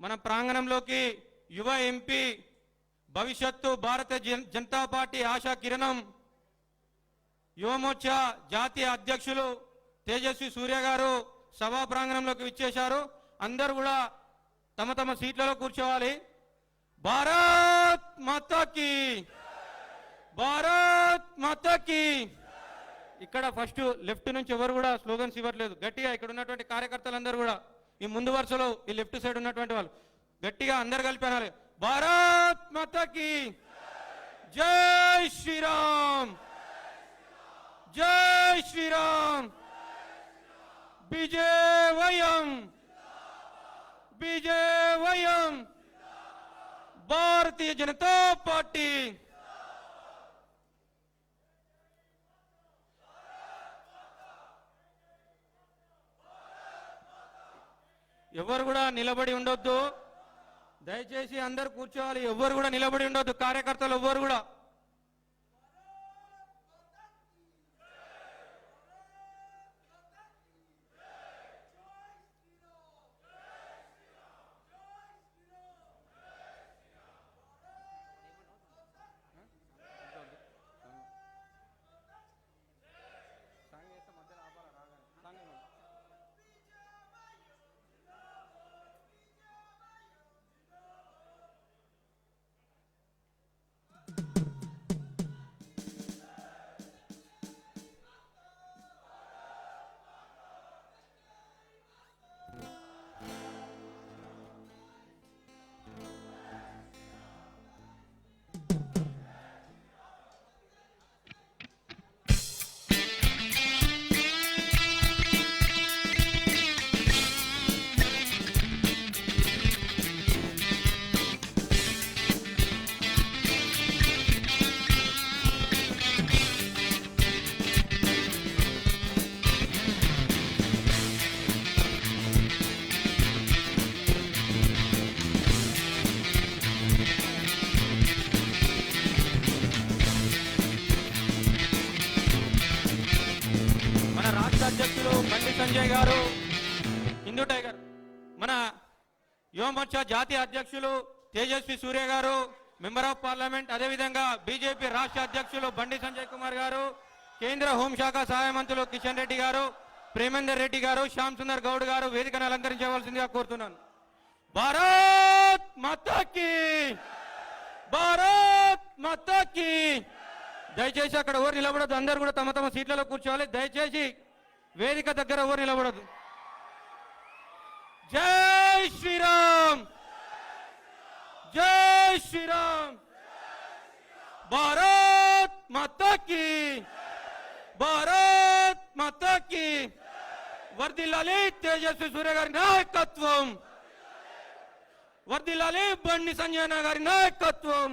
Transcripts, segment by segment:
మన ప్రాంగణంలోకి యువ ఎంపీ భవిష్యత్తు భారతీయ జనతా పార్టీ ఆశా కిరణం యువమోర్చా జాతీయ అధ్యక్షులు తేజస్వి సూర్య గారు సభా ప్రాంగణంలోకి విచ్చేశారు. అందరూ కూడా తమ తమ సీట్లలో కూర్చోవాలి. భారత్ మాతాకి, భారత్ మాతాకి. ఇక్కడ ఫస్ట్ లెఫ్ట్ నుంచి ఎవరు కూడా స్లోగన్స్ ఇవ్వట్లేదు. గట్టిగా ఇక్కడ ఉన్నటువంటి కార్యకర్తలందరూ కూడా ఈ ముందు వరుసలో ఈ లెఫ్ట్ సైడ్ ఉన్నటువంటి వాళ్ళు గట్టిగా అందరు కలిపి అనాలి. భారత్ మాతాకి జై శ్రీరామ్, జై శ్రీరామ్, విజయవయం, విజయవయం, భారతీయ జనతా పార్టీ. ఎవరు కూడా నిలబడి ఉండొద్దు, దయచేసి అందరు కూర్చోవాలి. ఎవరు కూడా నిలబడి ఉండొద్దు, కార్యకర్తలు ఎవరు కూడా. అధ్యక్షులు బండి సంజయ్ గారు, హిందూ టైగర్, మన యువమోర్చా జాతీయ అధ్యక్షులు తేజస్వి సూర్య గారు, మెంబర్ ఆఫ్ పార్లమెంట్, అదేవిధంగా బీజేపీ రాష్ట్ర అధ్యక్షులు బండి సంజయ్ కుమార్ గారు, కేంద్ర హోంశాఖ సహాయ మంత్రులు కిషన్ రెడ్డి గారు, ప్రేమేందర్ రెడ్డి గారు, శ్యామ్ సుందర్ గౌడ్ గారు వేదికను అలంకరించవలసిందిగా కోరుతున్నాను. భారత్ మాతాకి, భారత్ మాతాకి. దయచేసి అక్కడ ఎవరు నిలబడదు, అందరు కూడా తమ తమ సీట్లలో కూర్చోవాలి. దయచేసి వేదిక దగ్గర ఎవరు నిలబడదు. జై శ్రీరామ్, జై శ్రీరామ్, భారత్ మాతాకి, భారత్ మాతాకి. వర్ధిల్లాలి తేజస్వి సూర్య గారి నాయకత్వం, వర్ధిల్లాలి బండి సంజయ్ గారి నాయకత్వం.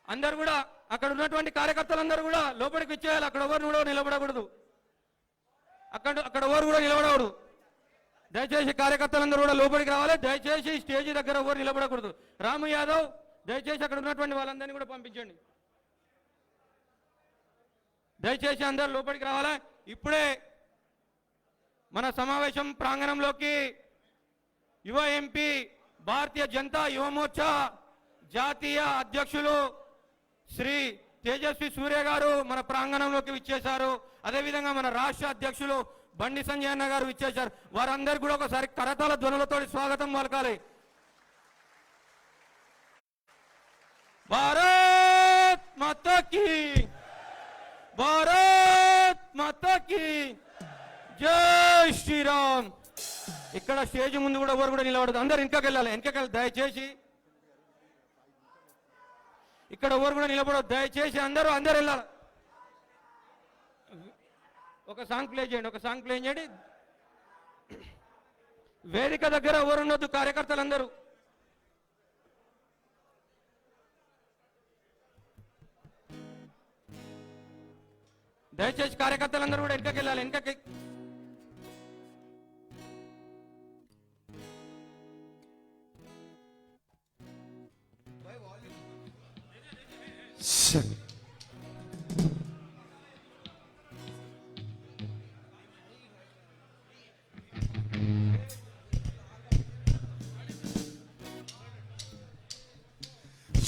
అందరు కూడా అక్కడ ఉన్నటువంటి కార్యకర్తలందరూ కూడా లోపలికి ఇచ్చేయాలి. అక్కడ ఎవరు కూడా నిలబడకూడదు, అక్కడ ఎవరు కూడా నిలబడకూడదు. దయచేసి కార్యకర్తలందరూ కూడా లోపలికి రావాలి. దయచేసి స్టేజీ దగ్గర ఎవరు నిలబడకూడదు. రాము యాదవ్, దయచేసి అక్కడ ఉన్నటువంటి వాళ్ళందరినీ కూడా పంపించండి. దయచేసి అందరూ లోపలికి రావాలి. ఇప్పుడే మన సమావేశం ప్రాంగణంలోకి యువ ఎంపీ భారతీయ జనతా యువమోర్చా జాతీయ అధ్యక్షులు శ్రీ తేజస్వి సూర్య గారు మన ప్రాంగణంలోకి విచ్చేశారు. అదేవిధంగా మన రాష్ట్ర అధ్యక్షులు బండి సంజయ్ అన్న గారు విచ్చేశారు. వారందరికీ కూడా ఒకసారి కరతాళ ధ్వనులతో స్వాగతం పలకాలి. భారత్ మాతాకి, భారత్ మాతాకి జై శ్రీరామ్. ఇక్కడ స్టేజ్ ముందు కూడా ఎవరు కూడా నిలబడదు, అందరు వెనకకి వెళ్ళాలి. దయచేసి ఇక్కడ ఎవరు కూడా నిలబడదు. దయచేసి అందరూ వెళ్ళాలి. ఒక సాంగ్ ప్లే చేయండి, ఒక సాంగ్ ప్లే చేయండి. వేదిక దగ్గర ఎవరు ఉండొద్దు, కార్యకర్తలందరూ. దయచేసి కార్యకర్తలందరూ కూడా వెనకకి వెళ్ళాలి. వెనకకి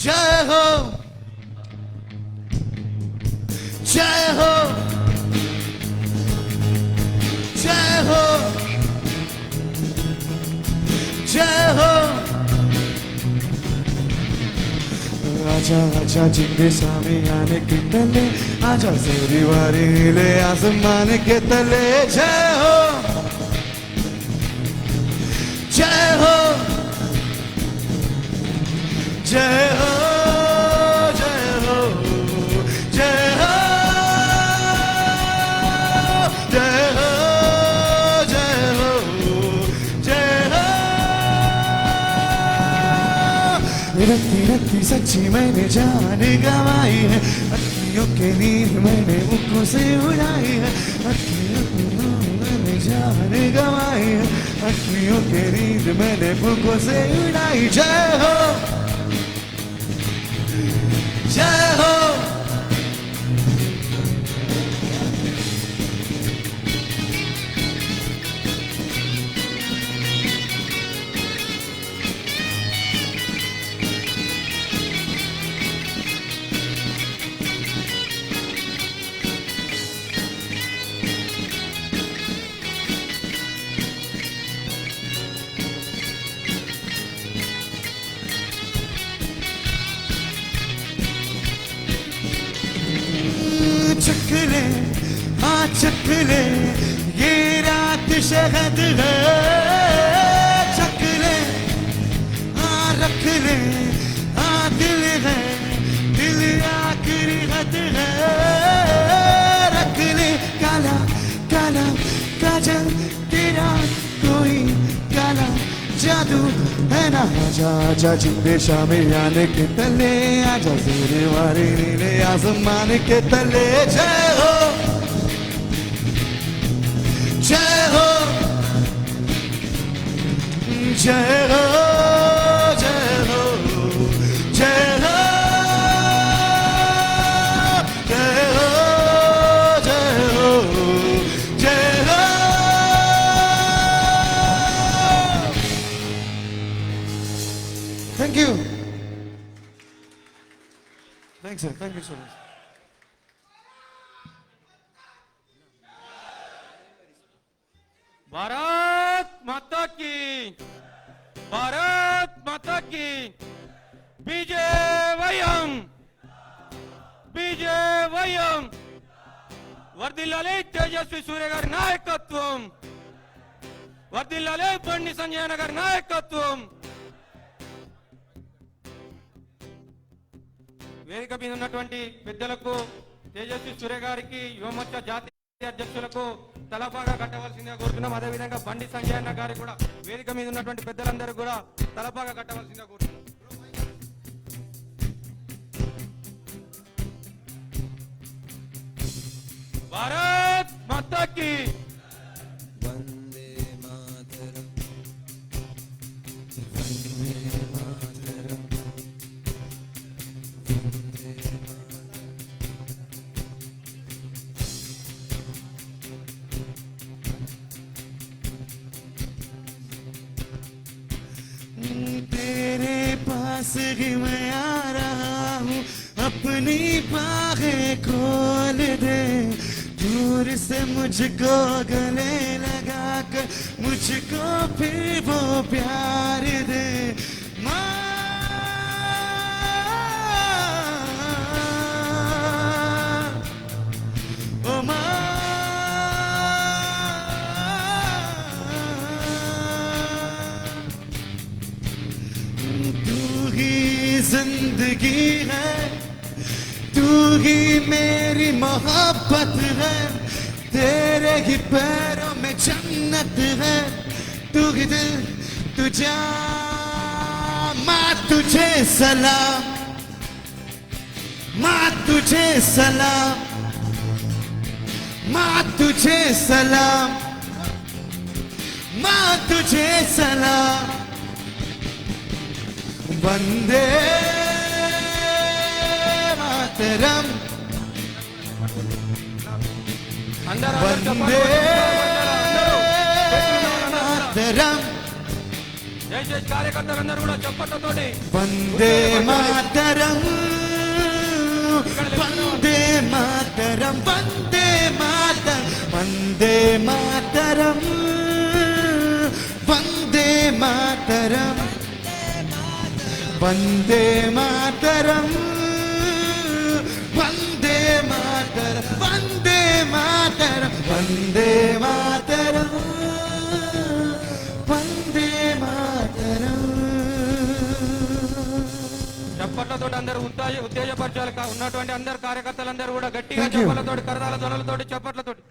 जय हो जय हो जय हो जय हो आजा आजा जिंदे सामे आने के तले आजा जोरी वारी हिले आसमान के तले जय हो जय हो जय हो जय हो जय हो जय हो जय हो जय हो रत्ती रत्ती सच्ची मैंने जान गवाई है अखियों के नींद मैंने मुखों से उड़ाई है अखियों की नींद मैंने जान गवाई है अखियों के नींद मैंने मुखों से उड़ाई जय हो जय हो चकले हाँ चकले ये रात शहद है चकले हाँ रख ले हाँ दिल है दिल आखिरी हद है रख ले काला काला काजल तेरा कोई काला जादू है ना आजा आजा जिंदे शामे आने के तले आजा जोरे वारे नीले आसमान के तले जय हो जय हो जय हो जय हो जय हो जय हो जय हो जय हो Thank you. Thanks, sir. Thank you so much. Bharat माता की विजयवयम विजयवयम వర్ధిల్లాలి తేజస్వి సూర్య గారి నాయకత్వం వర్ధిల్లాలి బండి సంజయ్ గారి నాయకత్వం వేదిక మీద ఉన్నటువంటి పెద్దలకు తేజస్వి సూర్య గారికి యువమోర్చా జాతీయ అధ్యక్షులకు తలపాగా కట్టవలసిందిగా కోరుతున్నాం అదేవిధంగా బండి సంజయ్ అన్న గారికి కూడా వేదిక మీద ఉన్నటువంటి పెద్దలందరూ కూడా తలపాగా కట్టవలసిందిగా కోరుతున్నాం భారత్ మాతా కీ तेरे पास ही मैं आ रहा हूँ अपनी बाहें खोल दे दूर से मुझको गले लगा कर मुझको फिर वो प्यार दे माँ ओ माँ जिंदगी है तू ही मेरी मोहब्बत है तेरे ही पैरों में जन्नत है तू ही दिल तू जान माँ तुझे सलाम माँ तुझे सलाम माँ तुझे सलाम माँ तुझे सलाम वंदे मातरम वंदे मातरम దయచేసి కార్యకర్తలందరూ కూడా చప్పట్లతోటి వందే మాతరం వందే మాతరం వందే మాతరం వందే మాతరం వందే మాతరం వందే మాతరం వందే మాతరం వందే మాతరం వందే మాతరం వందే మాతరం. చప్పట్లతో అందరూ ఉత్తేజపరచాలి. ఉన్నటువంటి అందరు కార్యకర్తలందరూ కూడా గట్టిగా చప్పట్లతోటి కరతాల ధ్వనులతోటి చప్పట్లతోటి.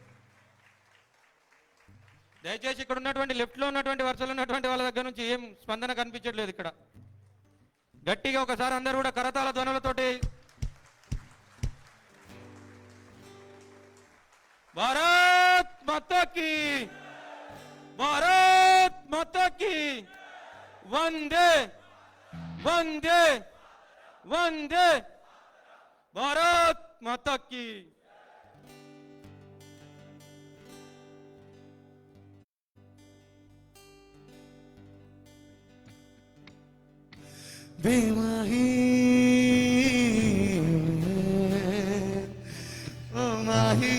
దయచేసి ఇక్కడ ఉన్నటువంటి లెఫ్ట్ లో ఉన్నటువంటి వరుసలో ఉన్నటువంటి వాళ్ళ దగ్గర నుంచి ఏం స్పందన కనిపించట్లేదు. ఇక్కడ గట్టిగా ఒకసారి అందరూ కూడా కరతాల ధ్వనులతోటి భారత్ మాతా కీ భారత్ మాతా కీ వందే వందే వందే భారత్ మాతా కీ. बेमाही ओ माही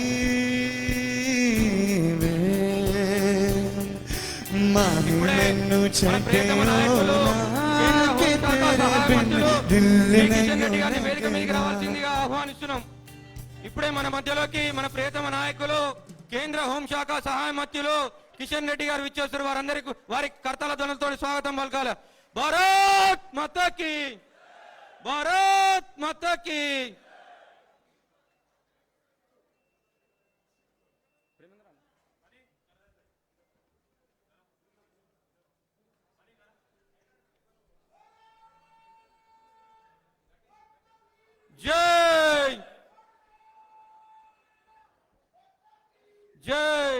माही मैनू छड्डे ఆహ్వానిస్తున్నాం. ఇప్పుడే మన మధ్యలోకి మన ప్రియతమ నాయకులు కేంద్ర హోంశాఖ సహాయ మంత్రులు కిషన్ రెడ్డి గారు విచ్చేస్తారు. వారందరికీ వారి కర్తల ధ్వనులతో స్వాగతం పలకాలి. భారత్ మాతా కీ భారత్ మాతా కీ. జై జై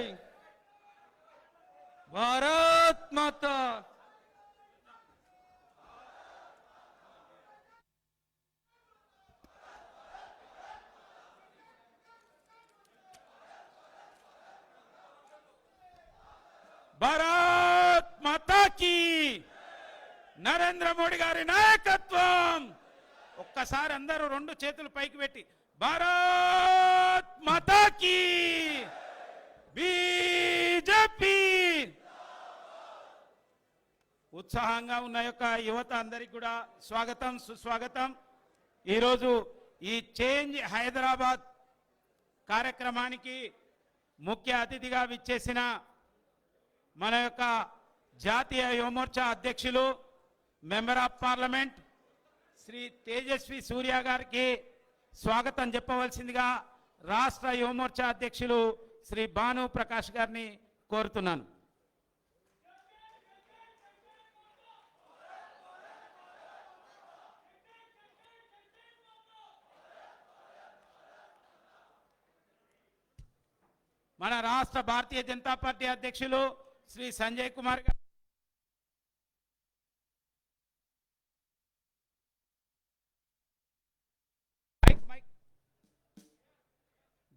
భారత్ మాతా. భారత్ మాతా కీ. నరేంద్ర మోడీ గారి నాయకత్వం. ఒక్కసారి అందరూ రెండు చేతులు పైకి పెట్టి భారత్ మాతా కీ. బీజేపీ. ఉత్సాహంగా ఉన్న యొక్క యువత అందరికి కూడా స్వాగతం సుస్వాగతం. ఈరోజు ఈ చేంజ్ హైదరాబాద్ కార్యక్రమానికి ముఖ్య అతిథిగా విచ్చేసిన మన యొక్క జాతీయ యువమోర్చా అధ్యక్షులు member of parliament Shri Tejasvi Surya గారికి స్వాగతం చెప్పవలసిందిగా రాష్ట్ర యువమోర్చా అధ్యక్షులు శ్రీ భాను ప్రకాష్ గారిని కోరుతున్నాను. మన రాష్ట్ర భారతీయ జనతా పార్టీ అధ్యక్షులు శ్రీ సంజయ్ కుమార్ గారు,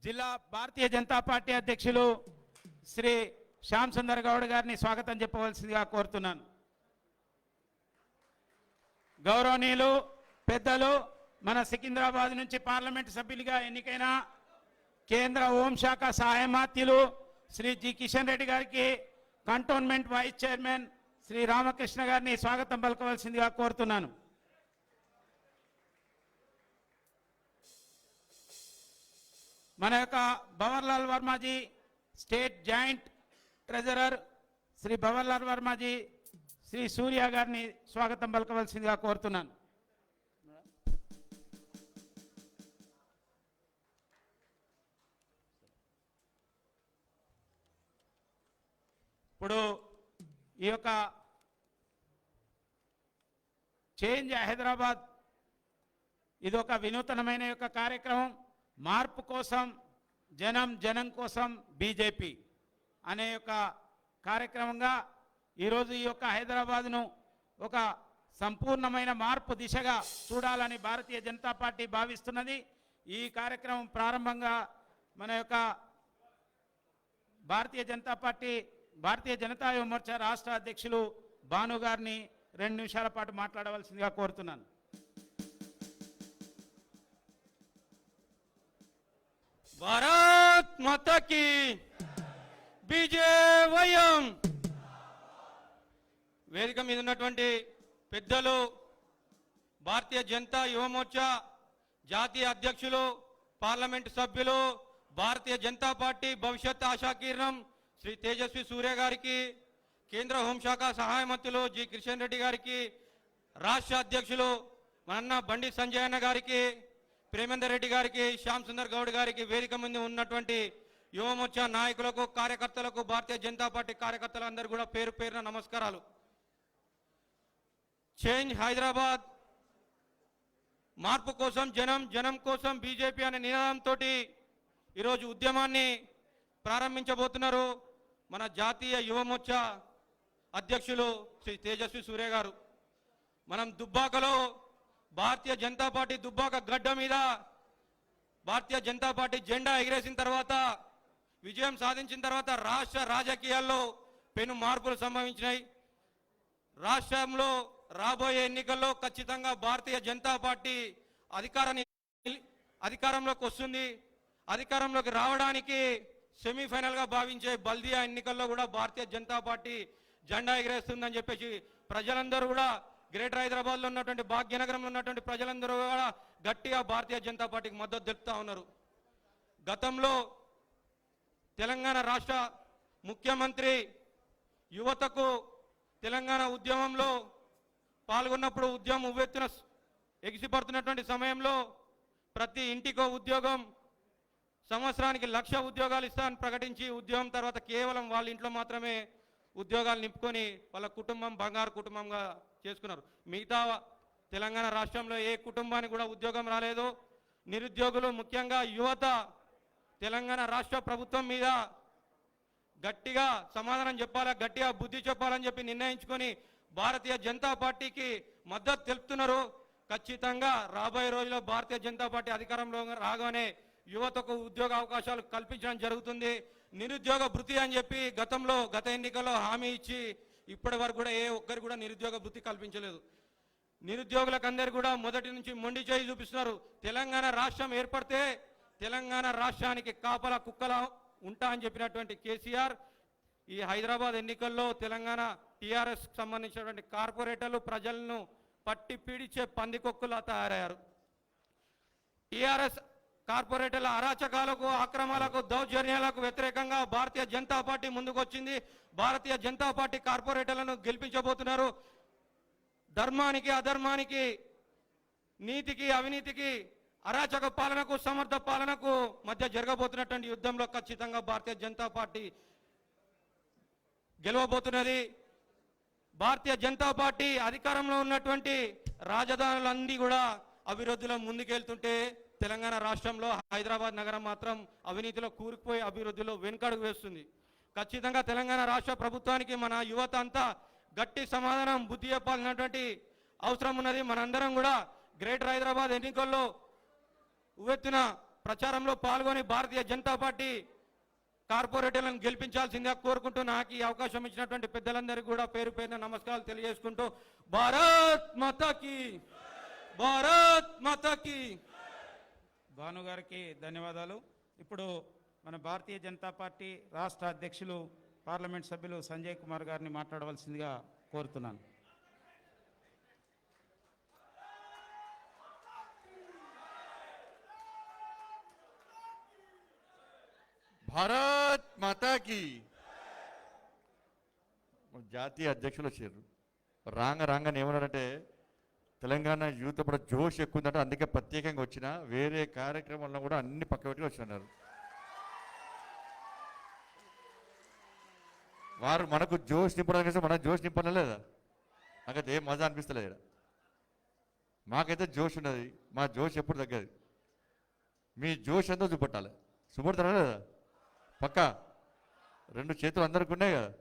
జిల్లా భారతీయ జనతా పార్టీ అధ్యక్షులు శ్రీ శ్యామ్ సుందర్ గౌడ్ గారిని స్వాగతం చెప్పవలసిందిగా కోరుతున్నాను. గౌరవనీయులు పెద్దలు, మన సికింద్రాబాద్ నుంచి పార్లమెంటు సభ్యులుగా ఎన్నికైన కేంద్ర హోంశాఖ సహాయ మంత్రులు శ్రీ జి కిషన్ రెడ్డి గారికి, cantonment vice chairman Shri Ramakrishna గారిని స్వాగతం పలకవలసిందిగా కోరుతున్నాను. మన యొక్క Bhawarlal Varmaji state joint treasurer Shri Bhawarlal Varmaji Shri Surya గారిని స్వాగతం పలకవలసిందిగా కోరుతున్నాను. ఇప్పుడు ఈ యొక్క చేంజ్ హైదరాబాద్ ఇది ఒక వినూతనమైన యొక్క కార్యక్రమం. మార్పు కోసం జనం, జనం కోసం బీజేపీ అనే యొక్క కార్యక్రమంగా ఈరోజు ఈ యొక్క హైదరాబాద్ను ఒక సంపూర్ణమైన మార్పు దిశగా చూడాలని భారతీయ జనతా పార్టీ భావిస్తున్నది. ఈ కార్యక్రమం ప్రారంభంగా మన యొక్క భారతీయ జనతా పార్టీ భారతీయ జనతా యువ మోర్చా రాష్ట్ర అధ్యక్షులు భాను గారిని 2 నిమిషాల పాటు మాట్లాడవలసిందిగా కోరుతున్నాను. భారత్ మాతా కీ విజయవయం. వేదిక మీద ఉన్నటువంటి పెద్దలు, భారతీయ జనతా యువమోర్చా జాతీయ అధ్యక్షులు, పార్లమెంటు సభ్యులు, భారతీయ జనతా పార్టీ భవిష్యత్ ఆశాకిరణం శ్రీ తేజస్వి సూర్య గారికి, కేంద్ర హోంశాఖ సహాయ మంత్రులు జి కిషన్ రెడ్డి గారికి, రాష్ట్ర అధ్యక్షులు మన బండి సంజయ్ అన్న గారికి, ప్రేమేందర్ రెడ్డి గారికి, శ్యామ్ సుందర్ గౌడ్ గారికి, వేదిక ముందు ఉన్నటువంటి యువమోర్చా నాయకులకు, కార్యకర్తలకు, భారతీయ జనతా పార్టీ కార్యకర్తలందరూ కూడా పేరు పేరున నమస్కారాలు. చేంజ్ హైదరాబాద్, మార్పు కోసం జనం, జనం కోసం బీజేపీ అనే నినాదంతో ఈరోజు ఉద్యమాన్ని ప్రారంభించబోతున్నారు మన జాతీయ యువమోర్చా అధ్యక్షులు శ్రీ తేజస్వి సూర్య గారు. మనం దుబ్బాకలో భారతీయ జనతా పార్టీ దుబ్బాక గడ్డ మీద భారతీయ జనతా పార్టీ జెండా ఎగిరేసిన తర్వాత, విజయం సాధించిన తర్వాత రాష్ట్ర రాజకీయాల్లో పెను మార్పులు సంభవించినాయి. రాష్ట్రంలో రాబోయే ఎన్నికల్లో ఖచ్చితంగా భారతీయ జనతా పార్టీ అధికారంలోకి వస్తుంది. అధికారంలోకి రావడానికి సెమీఫైనల్ గా భావించే బల్దియా ఎన్నికల్లో కూడా భారతీయ జనతా పార్టీ జెండా ఎగిరేస్తుందని చెప్పేసి ప్రజలందరూ కూడా, గ్రేటర్ హైదరాబాద్ లో ఉన్నటువంటి భాగ్యనగరంలో ఉన్నటువంటి ప్రజలందరూ కూడా గట్టిగా భారతీయ జనతా పార్టీకి మద్దతు తెలుపుతా ఉన్నారు. గతంలో తెలంగాణ రాష్ట్ర ముఖ్యమంత్రి యువతకు తెలంగాణ ఉద్యమంలో పాల్గొన్నప్పుడు, ఉద్యమం ఉవ్వెత్తున ఎగిసిపడుతున్నటువంటి సమయంలో ప్రతి ఇంటికో ఉద్యోగం, సంవత్సరానికి 1,00,000 ఉద్యోగాలు ఇస్తామని ప్రకటించి, ఉద్యోగం తర్వాత కేవలం వాళ్ళ ఇంట్లో మాత్రమే ఉద్యోగాలు నింపుకొని వాళ్ళ కుటుంబం బంగారు కుటుంబంగా చేసుకున్నారు. మిగతా తెలంగాణ రాష్ట్రంలో ఏ కుటుంబానికి కూడా ఉద్యోగం రాలేదు. నిరుద్యోగులు, ముఖ్యంగా యువత తెలంగాణ రాష్ట్ర ప్రభుత్వం మీద గట్టిగా సమాధానం చెప్పాలా, గట్టిగా బుద్ధి చెప్పాలని చెప్పి నిర్ణయించుకొని భారతీయ జనతా పార్టీకి మద్దతు తెలుపుతున్నారు. ఖచ్చితంగా రాబోయే రోజుల్లో భారతీయ జనతా పార్టీ అధికారంలో రాగానే యువతకు ఉద్యోగ అవకాశాలు కల్పించడం జరుగుతుంది. నిరుద్యోగ భృతి అని చెప్పి గత ఎన్నికల్లో హామీ ఇచ్చి ఇప్పటి వరకు కూడా ఏ ఒక్కరు కూడా నిరుద్యోగ భృతి కల్పించలేదు. నిరుద్యోగులకు అందరు కూడా మొదటి నుంచి మొండి చేయి చూపిస్తున్నారు. తెలంగాణ రాష్ట్రం ఏర్పడితే తెలంగాణ రాష్ట్రానికి కాపలా కుక్కలా ఉంటా అని చెప్పినటువంటి కేసీఆర్ ఈ హైదరాబాద్ ఎన్నికల్లో తెలంగాణ టీఆర్ఎస్ సంబంధించినటువంటి కార్పొరేటర్లు ప్రజలను పట్టి పీడిచే పందికొక్కులా తయారయ్యారు. టీఆర్ఎస్ కార్పొరేటర్ల అరాచకాలకు, అక్రమాలకు, దౌర్జన్యాలకు వ్యతిరేకంగా భారతీయ జనతా పార్టీ ముందుకొచ్చింది. భారతీయ జనతా పార్టీ కార్పొరేటర్లను గెలిపించబోతున్నారు. ధర్మానికి, అధర్మానికి, నీతికి, అవినీతికి, అరాచక పాలనకు, సమర్థ పాలనకు మధ్య జరగబోతున్నటువంటి యుద్ధంలో ఖచ్చితంగా భారతీయ జనతా పార్టీ గెలవబోతున్నది. భారతీయ జనతా పార్టీ అధికారంలో ఉన్నటువంటి రాజధానులన్నీ కూడా అభివృద్ధిలో ముందుకెళ్తుంటే తెలంగాణ రాష్ట్రంలో హైదరాబాద్ నగరం మాత్రం అవినీతిలో కూరుకుపోయి అభివృద్ధిలో వెనుకడుగు వేస్తుంది. ఖచ్చితంగా తెలంగాణ రాష్ట్ర ప్రభుత్వానికి మన యువత అంతా గట్టి సమాధానం, బుద్ధి చెప్పాలన్నటువంటి అవసరం ఉన్నది. మనందరం కూడా గ్రేటర్ హైదరాబాద్ ఎన్నికల్లో ఉవ్వెత్తున ప్రచారంలో పాల్గొని భారతీయ జనతా పార్టీ కార్పొరేటర్లను గెలిపించాల్సిందిగా కోరుకుంటూ నాకు ఈ అవకాశం ఇచ్చినటువంటి పెద్దలందరికీ కూడా పేరు పేరున నమస్కారాలు తెలియజేసుకుంటూ భారత్ మాతాకి, భారత్ మాతాకి. భాను గారికి ధన్యవాదాలు. ఇప్పుడు మన భారతీయ జనతా పార్టీ రాష్ట్ర అధ్యక్షులు, పార్లమెంట్ సభ్యులు సంజయ్ కుమార్ గారిని మాట్లాడవలసిందిగా కోరుతున్నాను. భారత్ మాతాకి. జాతీయ అధ్యక్షులు వచ్చారు. రాంగని ఏమన్నారంటే తెలంగాణ యూత్ కూడా జోష్ ఎక్కువ ఉందంటే అందుకే ప్రత్యేకంగా వచ్చిన, వేరే కార్యక్రమాల్లో కూడా అన్ని పక్క పెట్టి వచ్చినారు. వారు మనకు జోష్ నింపడానికి మన జోష్ నింపడం లేదా? నాకైతే ఏం మజా అనిపిస్తలేదు. మాకైతే జోష్ ఉన్నది, మా జోష్ ఎప్పుడు తగ్గదు. మీ జోష్ ఎంతో చూపెట్టాలి. చూపెడతారా లేదా? పక్క 2 చేతులు అందరికి ఉన్నాయి కదా.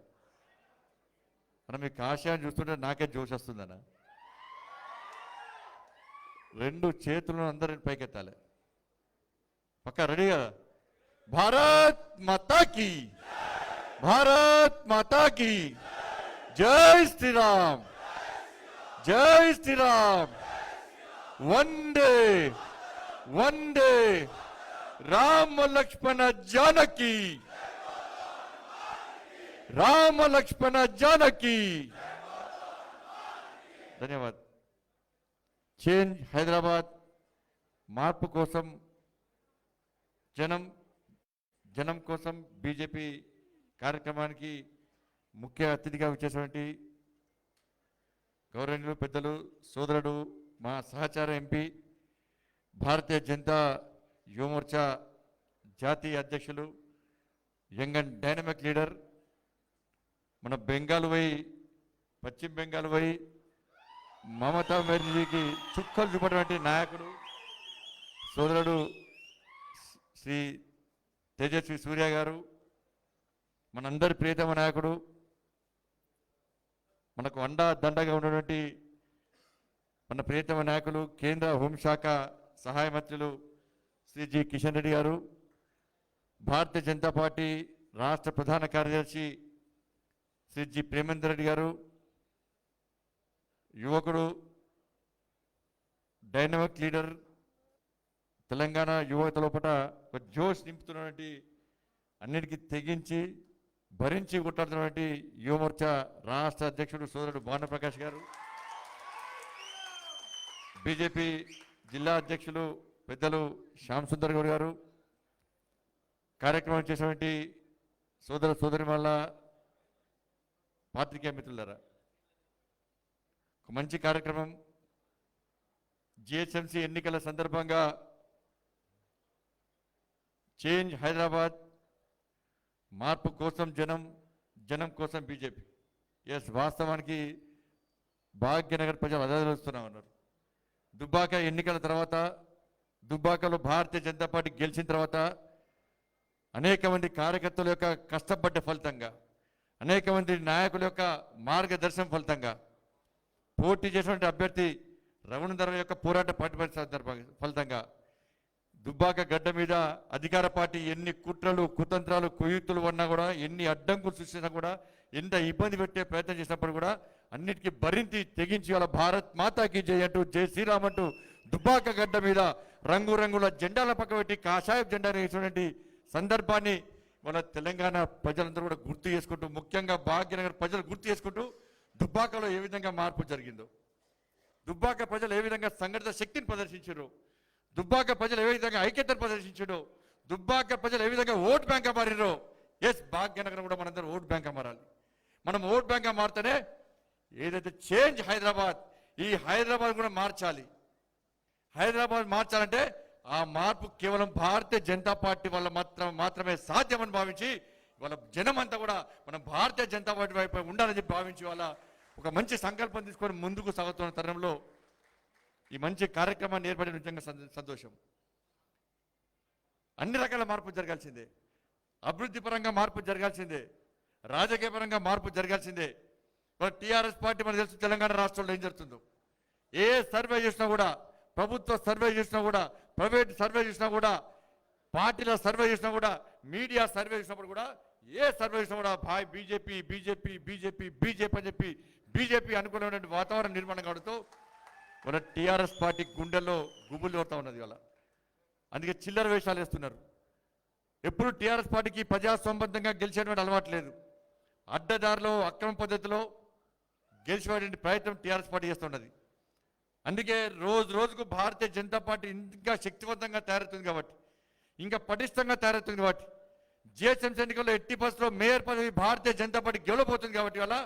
మనం మీ కాషాయం చూస్తుంటే నాకే జోష్ వస్తుందన్న. 2 చేతులను అందరిని పైకెత్తాలి. పక్క రెడీ కదా? భారత్ మాతాకి, భారత్ మాతాకి జై శ్రీరామ్, జై శ్రీరామ్. వందే వందే రామ లక్ష్మణ జానకి, రామ లక్ష్మణ జానకి. ధన్యవాద్. చేంజ్ హైదరాబాద్, మార్పు కోసం జనం, జనం కోసం బీజేపీ కార్యక్రమానికి ముఖ్య అతిథిగా వచ్చేటువంటి గౌరవనీయులు పెద్దలు సోదరుడు మా సహచార ఎంపీ, భారతీయ జనతా యువమోర్చా జాతీయ అధ్యక్షులు, యంగ్ అండ్ డైనమిక్ లీడర్, మన బెంగాల్ పోయి పశ్చిమ బెంగాల్ పోయి మమతా బెనర్జీకి చుక్కలు చూపటువంటి నాయకుడు సోదరుడు శ్రీ తేజస్వి సూర్య గారు, మనందరి ప్రియతమ నాయకుడు, మనకు అండా దండగా ఉన్నటువంటి మన ప్రియతమ నాయకులు, కేంద్ర హోంశాఖ సహాయ మంత్రులు శ్రీ జి కిషన్ రెడ్డి గారు, భారతీయ జనతా పార్టీ రాష్ట్ర ప్రధాన కార్యదర్శి శ్రీ జి ప్రేమేందర్ రెడ్డి గారు, యువకుడు, డైనమిక్ లీడర్, తెలంగాణ యువత లోపల ఒక జోష్ నింపుతున్నటువంటి, అన్నిటికీ తెగించి భరించి కొట్టాడుతున్నటువంటి యువమోర్చా రాష్ట్ర అధ్యక్షుడు సోదరుడు భానుప్రకాష్ గారు, బీజేపీ జిల్లా అధ్యక్షులు పెద్దలు శ్యామ్ సుందర్ గౌడ్ గారు, కార్యక్రమం చేసినటువంటి సోదర సోదరిమల్ల పాత్రికేయ మిత్రులారా, ఒక మంచి కార్యక్రమం. జిహెచ్ఎంసీ ఎన్నికల సందర్భంగా చేంజ్ హైదరాబాద్, మార్పు కోసం జనం, జనం కోసం బీజేపీ. ఎస్, వాస్తవానికి భాగ్యనగర్ ప్రజలు అదలుస్తున్నామన్నారు. దుబ్బాక ఎన్నికల తర్వాత, దుబ్బాకలో భారతీయ జనతా పార్టీ గెలిచిన తర్వాత అనేక మంది కార్యకర్తల యొక్క కష్టపడ్డ ఫలితంగా, అనేక మంది నాయకుల యొక్క మార్గదర్శనం ఫలితంగా, పోటీ చేసినటువంటి అభ్యర్థి రఘునందన్ యొక్క పోరాట ఫలితంగా దుబ్బాక గడ్డ మీద అధికార పార్టీ ఎన్ని కుట్రలు, కుతంత్రాలు, కుయుక్తులు ఉన్నా కూడా, ఎన్ని అడ్డంకులు సృష్టించినా కూడా, ఎంత ఇబ్బంది పెట్టే ప్రయత్నం చేసినప్పుడు కూడా అన్నిటికీ భరించి తెగించి వాళ్ళ భారత్ మాతాకి జై అంటూ, జై శ్రీరామ్ అంటూ దుబ్బాక గడ్డ మీద రంగురంగుల జెండాల పక్క పెట్టి కాషాయ జెండా వేసినటువంటి సందర్భాన్ని మన తెలంగాణ ప్రజలందరూ కూడా గుర్తు చేసుకుంటూ, ముఖ్యంగా భాగ్యనగర్ ప్రజలు గుర్తు చేసుకుంటూ, దుబ్బాకలో ఏ విధంగా మార్పు జరిగిందో, దుబ్బాక ప్రజలు ఏ విధంగా సంఘటిత శక్తిని ప్రదర్శించారు, దుబ్బాక ప్రజలు ఏ విధంగా ఐక్యతను ప్రదర్శించారో, దుబ్బాక ప్రజలు ఏ విధంగా ఓట్ బ్యాంక్ మారిరో. ఎస్, భాగ్యనగరం కూడా మనందరం ఓట్ బ్యాంక్ మారాలి. మనం ఓట్ బ్యాంక్ మారితేనే ఏదైతే చేంజ్ హైదరాబాద్, ఈ హైదరాబాద్ కూడా మార్చాలి. హైదరాబాద్ మార్చాలంటే ఆ మార్పు కేవలం భారతీయ జనతా పార్టీ వల్ల మాత్రమే సాధ్యమని భావించి వాళ్ళ జనమంతా కూడా మనం భారతీయ జనతా పార్టీ వైపు ఉండాలని చెప్పి భావించి వాళ్ళ ఒక మంచి సంకల్పం తీసుకొని ముందుకు సాగుతున్న తరుణంలో ఈ మంచి కార్యక్రమాన్ని ఏర్పడిన నిజంగా సంతోషం. అన్ని రకాల మార్పు జరగాల్సిందే, అభివృద్ధి పరంగా మార్పు జరగాల్సిందే, రాజకీయ పరంగా మార్పు జరగాల్సిందే. టీఆర్ఎస్ పార్టీ మనకు తెలుసు తెలంగాణ రాష్ట్రంలో ఏం జరుగుతుందో. ఏ సర్వే చేసినా కూడా, ప్రభుత్వ సర్వే చేసినా కూడా, ప్రైవేట్ సర్వే చేసినా కూడా, పార్టీల సర్వే చేసినా కూడా, మీడియా సర్వే చేసినప్పుడు కూడా, ఏ సర్వే చేసినా కూడా బీజేపీ బీజేపీ బీజేపీ బీజేపీ అని చెప్పి బీజేపీ అనుకున్నటువంటి వాతావరణం నిర్మాణం కావడంతో మన టీఆర్ఎస్ పార్టీ గుండెల్లో గుబులు కొడతా ఉన్నది వాళ్ళ. అందుకే చిల్లర వేషాలు వేస్తున్నారు. ఎప్పుడు టీఆర్ఎస్ పార్టీకి ప్రజాసంబద్ధంగా గెలిచేటువంటి అలవాటు లేదు. అడ్డదారిలో అక్రమ పద్ధతిలో గెలిచేటువంటి ప్రయత్నం టీఆర్ఎస్ పార్టీ చేస్తున్నది. అందుకే రోజు రోజుకు భారతీయ జనతా పార్టీ ఇంకా శక్తివంతంగా తయారవుతుంది కాబట్టి, ఇంకా పటిష్టంగా తయారవుతుంది కాబట్టి, జిహెచ్ఎంసీ ఎన్నికల్లో 80% మేయర్ పదవి భారతీయ జనతా పార్టీ గెలవబోతుంది కాబట్టి వల్ల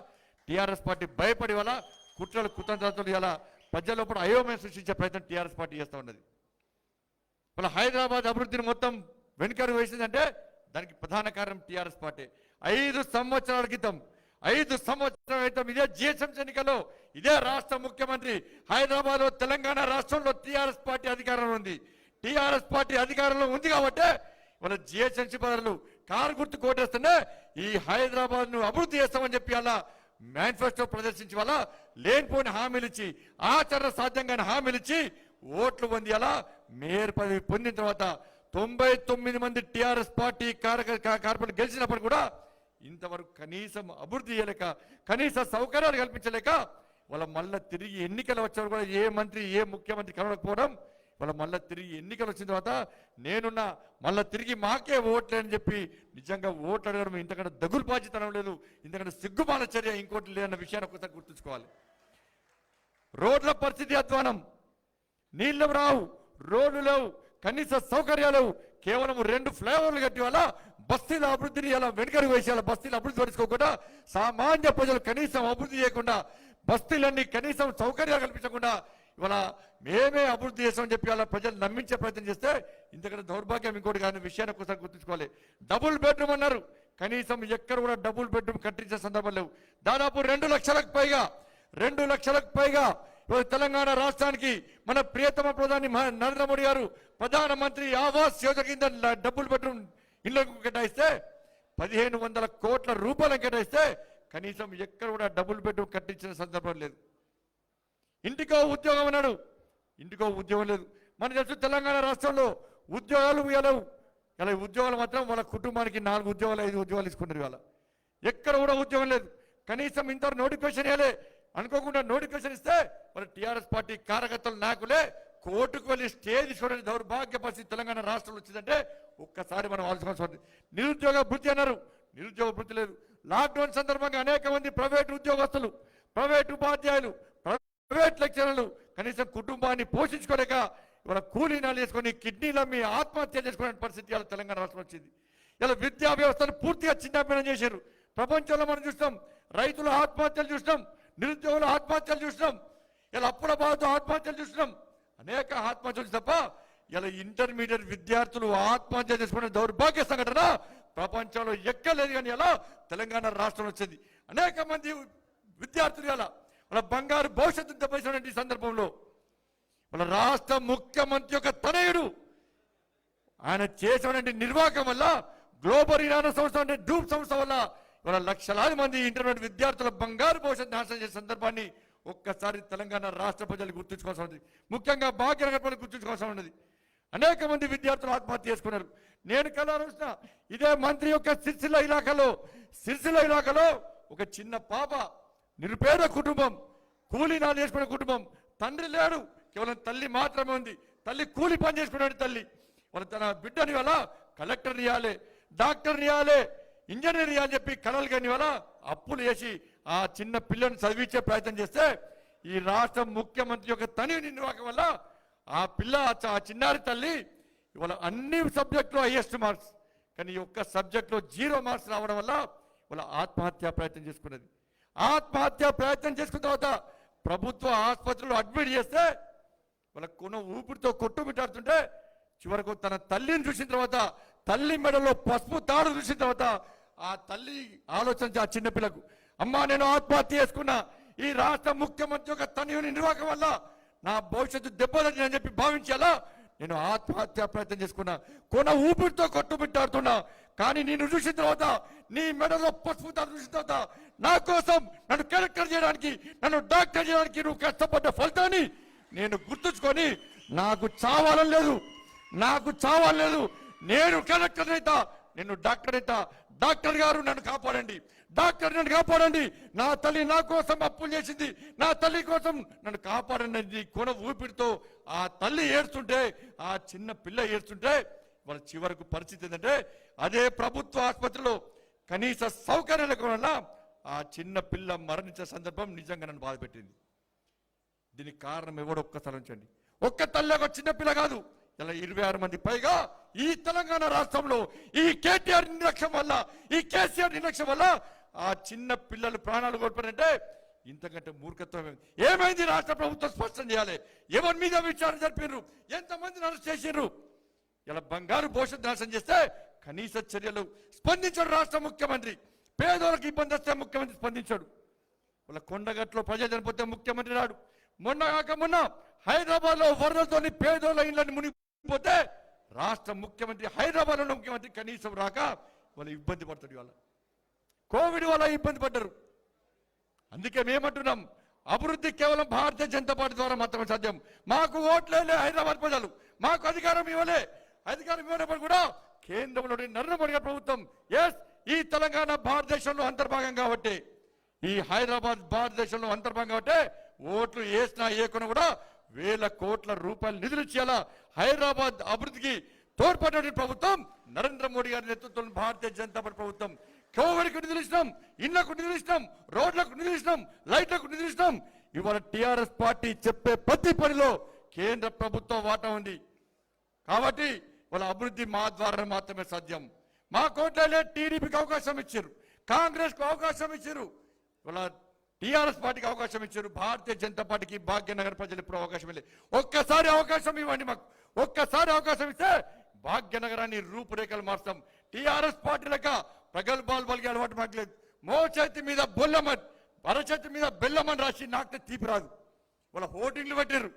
టీఆర్ఎస్ పార్టీ భయపడి వల్ల కుట్రలు కుతంత్రాలతో ఇలా ప్రజల లోపల అయోమయం సృష్టించే ప్రయత్నం టీఆర్ఎస్ పార్టీ చేస్తూ ఉన్నది. మన హైదరాబాద్ అభివృద్ధిని మొత్తం వెనుకరు వేసిందంటే దానికి ప్రధాన కారణం టీఆర్ఎస్ పార్టీ. 5 సంవత్సరాల క్రితం ఇదే జిహెచ్ఎంసీ ఎన్నికల్లో ఇదే రాష్ట్ర ముఖ్యమంత్రి హైదరాబాద్, తెలంగాణ రాష్ట్రంలో టీఆర్ఎస్ పార్టీ అధికారంలో ఉంది. టీఆర్ఎస్ పార్టీ అధికారంలో ఉంది కాబట్టి మన జిహెచ్ఎంసీ పదవులు కారు గుర్తు కోటేస్తేనే ఈ హైదరాబాద్ ను అభివృద్ధి చేస్తామని చెప్పి అలా మేనిఫెస్టో ప్రదర్శించి వల్ల లేనిపోని హామీలు ఇచ్చి, ఆచరణ సాధ్యంగా హామీలు ఇచ్చి ఓట్లు పొంది అలా మేయర్ పదవి పొందిన తర్వాత 99 మంది టీఆర్ఎస్ పార్టీ కార్పొరేట్ గెలిచినప్పుడు కూడా ఇంతవరకు కనీసం అభివృద్ధి చేయలేక కనీస సౌకర్యాలు కల్పించలేక వాళ్ళ మళ్ళీ తిరిగి ఎన్నికలు వచ్చారు కూడా ఏ మంత్రి ఏ ముఖ్యమంత్రి కలవకపోవడం, వాళ్ళ మళ్ళీ తిరిగి ఎన్నికలు వచ్చిన తర్వాత నేనున్నా మళ్ళీ తిరిగి మాకే ఓట్లే అని చెప్పి నిజంగా ఓట్లు అడగడం ఇంతకంటే దగులుబాజితనం లేదు, ఇంతకంటే సిగ్గుమాల చర్య ఇంకోటి లేదన్న విషయాన్ని ఒకసారి గుర్తుంచుకోవాలి. రోడ్ల పరిస్థితి అధ్వానం, నీళ్లు రావు, రోడ్లు లేవు, కనీస సౌకర్యాలు లేవు. కేవలం 2 ఫ్లైఓవర్లు కట్టి వల్ల బస్తీల అభివృద్ధిని ఇలా వెనుకకు వేసి అలా బస్తీల అభివృద్ధి పరుచుకోకుండా సామాన్య ప్రజలు కనీసం అభివృద్ధి చేయకుండా బస్తీలన్నీ కనీసం సౌకర్యాలు కల్పించకుండా ఇవాళ మేమే అభివృద్ధి చేస్తామని చెప్పి అలా ప్రజలు నమ్మించే ప్రయత్నం చేస్తే ఇంతకంటే దౌర్భాగ్యం ఇంకోటి కానీ విషయాన్ని ఒకసారి గుర్తుంచుకోవాలి. డబుల్ బెడ్రూమ్ అన్నారు, కనీసం ఎక్కడ కూడా డబుల్ బెడ్రూమ్ కట్టించే సందర్భం లేవు. దాదాపు 2 లక్షలకు పైగా ఇవాళ తెలంగాణ రాష్ట్రానికి మన ప్రియతమ ప్రధాని నరేంద్ర మోడీ గారు ప్రధానమంత్రి ఆవాస్ యోజన కింద డబుల్ బెడ్రూమ్ ఇళ్లకు కేటాయిస్తే 1500 కోట్ల రూపాయలు కేటాయిస్తే కనీసం ఎక్కడ కూడా డబుల్ బెడ్రూమ్ కట్టించిన సందర్భం లేదు. ఇంటికో ఉద్యోగం అన్నాడు, ఇంటికో ఉద్యోగం లేదు. మనకు తెలుసు తెలంగాణ రాష్ట్రంలో ఉద్యోగాలు ఇవ్వలేవు. ఇలా ఉద్యోగాలు మాత్రం వాళ్ళ కుటుంబానికి 4 ఉద్యోగాలు 5 ఉద్యోగాలు తీసుకున్నారు. ఇవాళ ఎక్కడ కూడా ఉద్యోగం లేదు. కనీసం ఇంత నోటిఫికేషన్ ఇవ్వలే. అనుకోకుండా నోటిఫికేషన్ ఇస్తే వాళ్ళ టీఆర్ఎస్ పార్టీ కార్యకర్తలు నాయకులే కోర్టుకు వెళ్ళి స్టే తీసుకోవడానికి దౌర్భాగ్య పరిస్థితి తెలంగాణ రాష్ట్రంలో వచ్చిందంటే ఒక్కసారి మనం ఆలోచించాల్సి. నిరుద్యోగ భృతి అన్నారు, నిరుద్యోగ భృతి లేదు. లాక్డౌన్ సందర్భంగా అనేక మంది ప్రైవేట్ ఉద్యోగస్తులు, ప్రైవేట్ ఉపాధ్యాయులు, ప్రైవేట్ లెక్చరర్లు కనీసం కుటుంబాన్ని పోషించుకోలేక ఇవాళ కూలీనాలు చేసుకొని కిడ్నీలు అమ్మి ఆత్మహత్య చేసుకునే పరిస్థితి ఇవాళ తెలంగాణ రాష్ట్రం వచ్చింది. ఇలా విద్యా వ్యవస్థను పూర్తిగా చిన్నాభిన్నం చేశారు. ప్రపంచంలో మనం చూస్తాం, రైతుల ఆత్మహత్యలు చూసినాం, నిరుద్యోగుల ఆత్మహత్యలు చూసినాం, ఇలా అప్పుల బాధతో ఆత్మహత్యలు చూసినాం, అనేక ఆత్మహత్యలు తప్ప ఇలా ఇంటర్మీడియట్ విద్యార్థులు ఆత్మహత్య చేసుకునే దౌర్భాగ్య సంఘటన ప్రపంచంలో ఎక్కలేదు. కానీ ఇలా తెలంగాణ రాష్ట్రం వచ్చింది. అనేక మంది విద్యార్థులు ఇలా వాళ్ళ బంగారు భవిష్యత్తు దెబ్బతీసినటువంటి సందర్భంలో వాళ్ళ రాష్ట్ర ముఖ్యమంత్రి యొక్క తనయుడు ఆయన చేసినటువంటి నిర్వాహకం వల్ల గ్లోబల్ ఇరానా సంస్థ అంటే డూబ్ సంస్థ వల్ల ఇవాళ లక్షలాది మంది ఇంటర్మీడియట్ విద్యార్థుల బంగారు భవిష్యత్తు నాశనం చేసే సందర్భాన్ని ఒక్కసారి తెలంగాణ రాష్ట్ర ప్రజలు గుర్తుంచుకోవాల్సి ఉన్నది. ముఖ్యంగా భాగ్యనగర్ ప్రజలు గుర్తుంచుకోవాల్సి ఉన్నది. అనేక మంది విద్యార్థులు ఆత్మహత్య చేసుకున్నారు. నేను కలవరుస్తున్నా ఇదే మంత్రి యొక్క సిరిసిల్ల ఇలాకాలో ఒక చిన్న పాప, నిరుపేద కుటుంబం, కూలీనాలు చేసుకునే కుటుంబం, తండ్రి లేడు, కేవలం తల్లి మాత్రమే ఉంది. తల్లి కూలి పని చేసుకునే తల్లి వాళ్ళ తన బిడ్డని వల్ల కలెక్టర్ని ఇవ్వాలి, డాక్టర్ని ఇవ్వాలి, ఇంజనీర్ ఇవ్వాలని చెప్పి కలలు కాని వల్ల అప్పులు చేసి ఆ చిన్న పిల్లని చదివించే ప్రయత్నం చేస్తే ఈ రాష్ట్ర ముఖ్యమంత్రి యొక్క తని నిర్వాహకం వల్ల ఆ పిల్ల ఆ చిన్నారి తల్లి ఇవాళ అన్ని సబ్జెక్టులో హైయెస్ట్ మార్క్స్, కానీ ఈ ఒక్క సబ్జెక్టులో 0 మార్క్స్ రావడం వల్ల వాళ్ళ ఆత్మహత్య ప్రయత్నం చేసుకున్నది. ఆత్మహత్య ప్రయత్నం చేసుకున్న తర్వాత ప్రభుత్వ ఆసుపత్రిలో అడ్మిట్ చేస్తే వాళ్ళ కొన ఊపిరితో కొట్టుమిట్టాడుతుంటే చివరకు తన తల్లిని చూసిన తర్వాత, తల్లి మెడలో పసుపు తాడు చూసిన తర్వాత ఆ తల్లి ఆలోచన ఆ చిన్నపిల్లకు, అమ్మా నేను ఆత్మహత్య చేసుకున్నా, ఈ రాష్ట్ర ముఖ్యమంత్రి యొక్క తనయుని నిర్వాహకం వల్ల నా భవిష్యత్తు దెబ్బతిని అని చెప్పి భావించాలా నేను ఆత్మహత్య ప్రయత్నం చేసుకున్నా, కొన ఊపిరితో కొట్టుమిట్టాడుతున్నా. కానీ నేను చూసిన తర్వాత, నీ మెడలో పసుపు తాడు చూసిన తర్వాత నా కోసం నన్ను కలెక్టర్ చేయడానికి, నన్ను డాక్టర్ చేయడానికి నువ్వు కష్టపడ్డ ఫలితాన్ని నేను గుర్తుంచుకొని నాకు చావాలని లేదు, నేను కలెక్టర్ అయితా, నేను డాక్టర్ అయితా. డాక్టర్ గారు నన్ను కాపాడండి, నా తల్లి నా కోసం అప్పులు చేసింది, నా తల్లి కోసం నన్ను కాపాడండి. కొన ఊపిరితో ఆ తల్లి ఏడుస్తుంటే, ఆ చిన్న పిల్ల ఏడుస్తుంటే వాళ్ళ చివరకు పరిస్థితి ఏంటంటే అదే ప్రభుత్వ ఆసుపత్రిలో కనీస సౌకర్యాల వల్ల ఆ చిన్న పిల్ల మరణించే సందర్భం నిజంగా నన్ను బాధపెట్టింది. దీనికి కారణం ఎవడో ఒక్కసారి ఉంచండి. ఒక్క తల్లి ఒక చిన్న పిల్ల కాదు, ఇలా 26 మంది పైగా ఈ తెలంగాణ రాష్ట్రంలో ఈ కేటీఆర్ నిర్లక్ష్యం వల్ల, ఈ కేసీఆర్ నిర్లక్ష్యం వల్ల ఆ చిన్న పిల్లలు ప్రాణాలు కోల్పోయారంటే ఇంతకంటే మూర్ఖత్వం ఏమైంది? రాష్ట్ర ప్రభుత్వం స్పష్టం చేయాలి. ఎవరి మీద విచారణ జరిపారు, ఎంతమందిని అరెస్ట్ చేశారు? ఇలా బంగారు భవిష్యత్తు నాశనం చేస్తే కనీస చర్యలు స్పందించాడు రాష్ట్ర ముఖ్యమంత్రి. పేదోళ్ళకి ఇబ్బంది వస్తే ముఖ్యమంత్రి స్పందించాడు. వాళ్ళ కొండగట్లో ప్రజలు చనిపోతే ముఖ్యమంత్రి రాడు. మొన్న హైదరాబాద్ లో వరదలతో పేదోళ్ళ ఇళ్ళని మునిగిపోతే రాష్ట్ర ముఖ్యమంత్రి, హైదరాబాద్ లో ముఖ్యమంత్రి కనీసం రాక వాళ్ళు ఇబ్బంది పడతాడు. వాళ్ళ కోవిడ్ వల్ల ఇబ్బంది పడ్డారు. అందుకే మేమంటున్నాం, అభివృద్ధి కేవలం భారతీయ జనతా పార్టీ ద్వారా మాత్రమే సాధ్యం. మాకు ఓట్లేలే హైదరాబాద్ ప్రజలు, మాకు అధికారం ఇవ్వలే. అధికారం ఇవ్వనప్పుడు కూడా కేంద్రంలోని నరేంద్ర మోడీ గారి ప్రభుత్వం ఈ తెలంగాణ భారతదేశంలో అంతర్భాగం కాబట్టి, ఈ హైదరాబాద్ భారతదేశంలో అంతర్భాగం కాబట్టి ఓట్లు వేసినా ఏకున్నా కూడా వేల కోట్ల రూపాయలు నిధులు ఇచ్చేలా హైదరాబాద్ అభివృద్ధికి తోడ్పడిన ప్రభుత్వం నరేంద్ర మోడీ గారి నేతృత్వంలో భారతీయ జనతా పార్టీ ప్రభుత్వం. కోవిడ్కి నిధులు ఇచ్చినాం, ఇళ్లకు నిధులు ఇచ్చినాం, రోడ్లకు నిధులు ఇచ్చినాం, లైట్లకు నిధులు ఇచ్చినాం. ఇవాళ టిఆర్ఎస్ పార్టీ చెప్పే ప్రతి పనిలో కేంద్ర ప్రభుత్వం వాటా ఉంది. కాబట్టి వాళ్ళ అభివృద్ధి మా ద్వారా మాత్రమే సాధ్యం. మా కోట్లే టీడీపీకి అవకాశం ఇచ్చారు, కాంగ్రెస్కు అవకాశం ఇచ్చారు, వాళ్ళ టిఆర్ఎస్ పార్టీకి అవకాశం ఇచ్చారు. భారతీయ జనతా పార్టీకి భాగ్యనగర్ ప్రజలు ఇప్పుడు అవకాశం ఇవ్వలేదు. ఒక్కసారి అవకాశం ఇవ్వండి మాకు, ఒక్కసారి అవకాశం ఇస్తే భాగ్యనగరాన్ని రూపురేఖలు మార్చాం. టిఆర్ఎస్ పార్టీ లెక్క ప్రగల్భాలు పలిగే అలవాటు మాకు లేదు. మోచేతి మీద బొల్లమన్, అరచేతి మీద బెల్లమని రాసి నాకే తీపి రాదు. వాళ్ళ హోర్డింగ్లు పెట్టారు